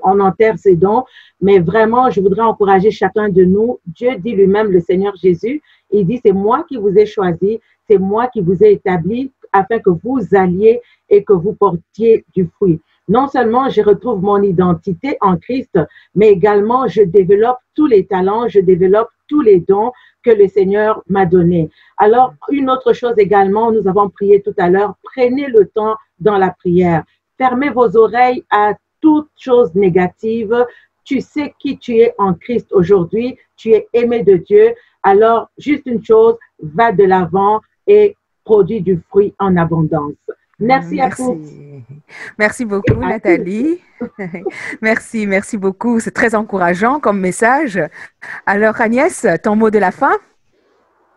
on enterre ces dons. Mais vraiment, je voudrais encourager chacun de nous. Dieu dit lui-même, le Seigneur Jésus, il dit, c'est moi qui vous ai choisi, c'est moi qui vous ai établi afin que vous alliez et que vous portiez du fruit. Non seulement je retrouve mon identité en Christ, mais également je développe tous les talents, je développe tous les dons que le Seigneur m'a donnés. Alors, une autre chose également, nous avons prié tout à l'heure, prenez le temps dans la prière. Fermez vos oreilles à toute chose négative. Tu sais qui tu es en Christ aujourd'hui, tu es aimé de Dieu. Alors, juste une chose, va de l'avant et produis du fruit en abondance. Merci à tous.
Merci beaucoup, Nathalie. Merci beaucoup. C'est très encourageant comme message. Alors, Agnès, ton mot de la fin?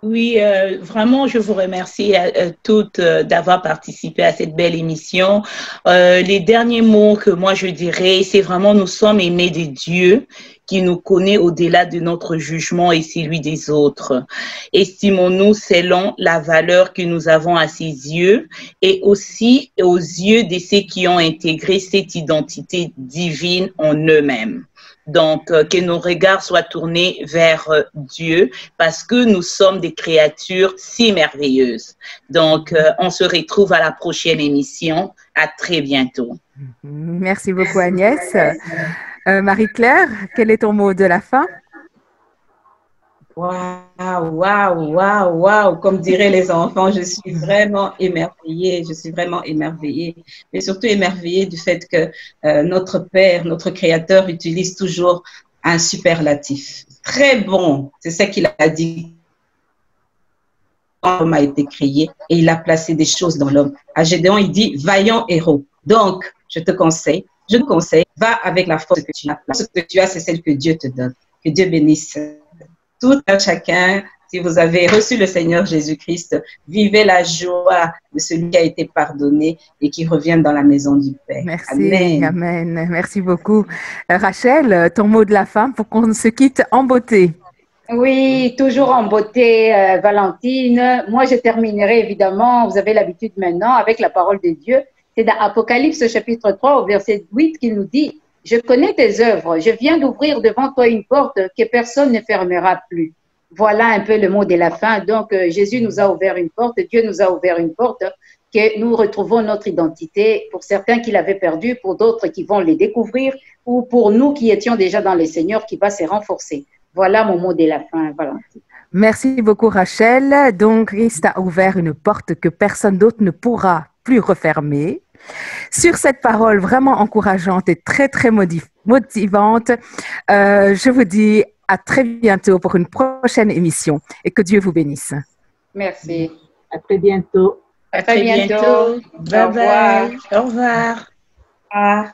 Oui, vraiment, je vous remercie à toutes d'avoir participé à cette belle émission. Les derniers mots que moi je dirais, c'est vraiment nous sommes aimés de Dieu qui nous connaît au-delà de notre jugement et celui des autres. Estimons-nous selon la valeur que nous avons à ses yeux et aussi aux yeux de ceux qui ont intégré cette identité divine en eux-mêmes. Donc, que nos regards soient tournés vers Dieu parce que nous sommes des créatures si merveilleuses. Donc, on se retrouve à la prochaine émission. À très bientôt.
Merci beaucoup, Agnès. Marie-Claire, quel est ton mot de la fin?
Waouh. Comme diraient les enfants, je suis vraiment émerveillée. Mais surtout émerveillée du fait que notre Père, notre Créateur utilise toujours un superlatif. Très bon, c'est ça qu'il a dit. L'homme a été créé et il a placé des choses dans l'homme. À Gédéon, il dit, vaillant héros. Donc, je te conseille, va avec la force que tu as. La force que tu as, c'est celle que Dieu te donne. Que Dieu bénisse tout à chacun. Si vous avez reçu le Seigneur Jésus-Christ, vivez la joie de celui qui a été pardonné et qui revient dans la maison du Père.
Merci, amen. Merci beaucoup. Rachel, ton mot de la fin pour qu'on se quitte en beauté.
Oui, toujours en beauté, Valentine. Moi, je terminerai évidemment, vous avez l'habitude maintenant, avec la parole de Dieu. C'est dans Apocalypse chapitre 3 au verset 8 qu'il nous dit « Je connais tes œuvres, je viens d'ouvrir devant toi une porte que personne ne fermera plus. » Voilà un peu le mot de la fin. Donc, Jésus nous a ouvert une porte, Dieu nous a ouvert une porte, que nous retrouvons notre identité, pour certains qui l'avaient perdue, pour d'autres qui vont les découvrir, ou pour nous qui étions déjà dans le Seigneur, qui va se renforcer. Voilà mon mot de la fin, Valentine.
Merci beaucoup, Rachel. Donc, Christ a ouvert une porte que personne d'autre ne pourra plus refermer. Sur cette parole vraiment encourageante et très, très motivante, je vous dis à très bientôt pour une prochaine émission et que Dieu vous bénisse.
Merci.
À très bientôt.
À très bientôt.
Bye bye. Au revoir.
Ah.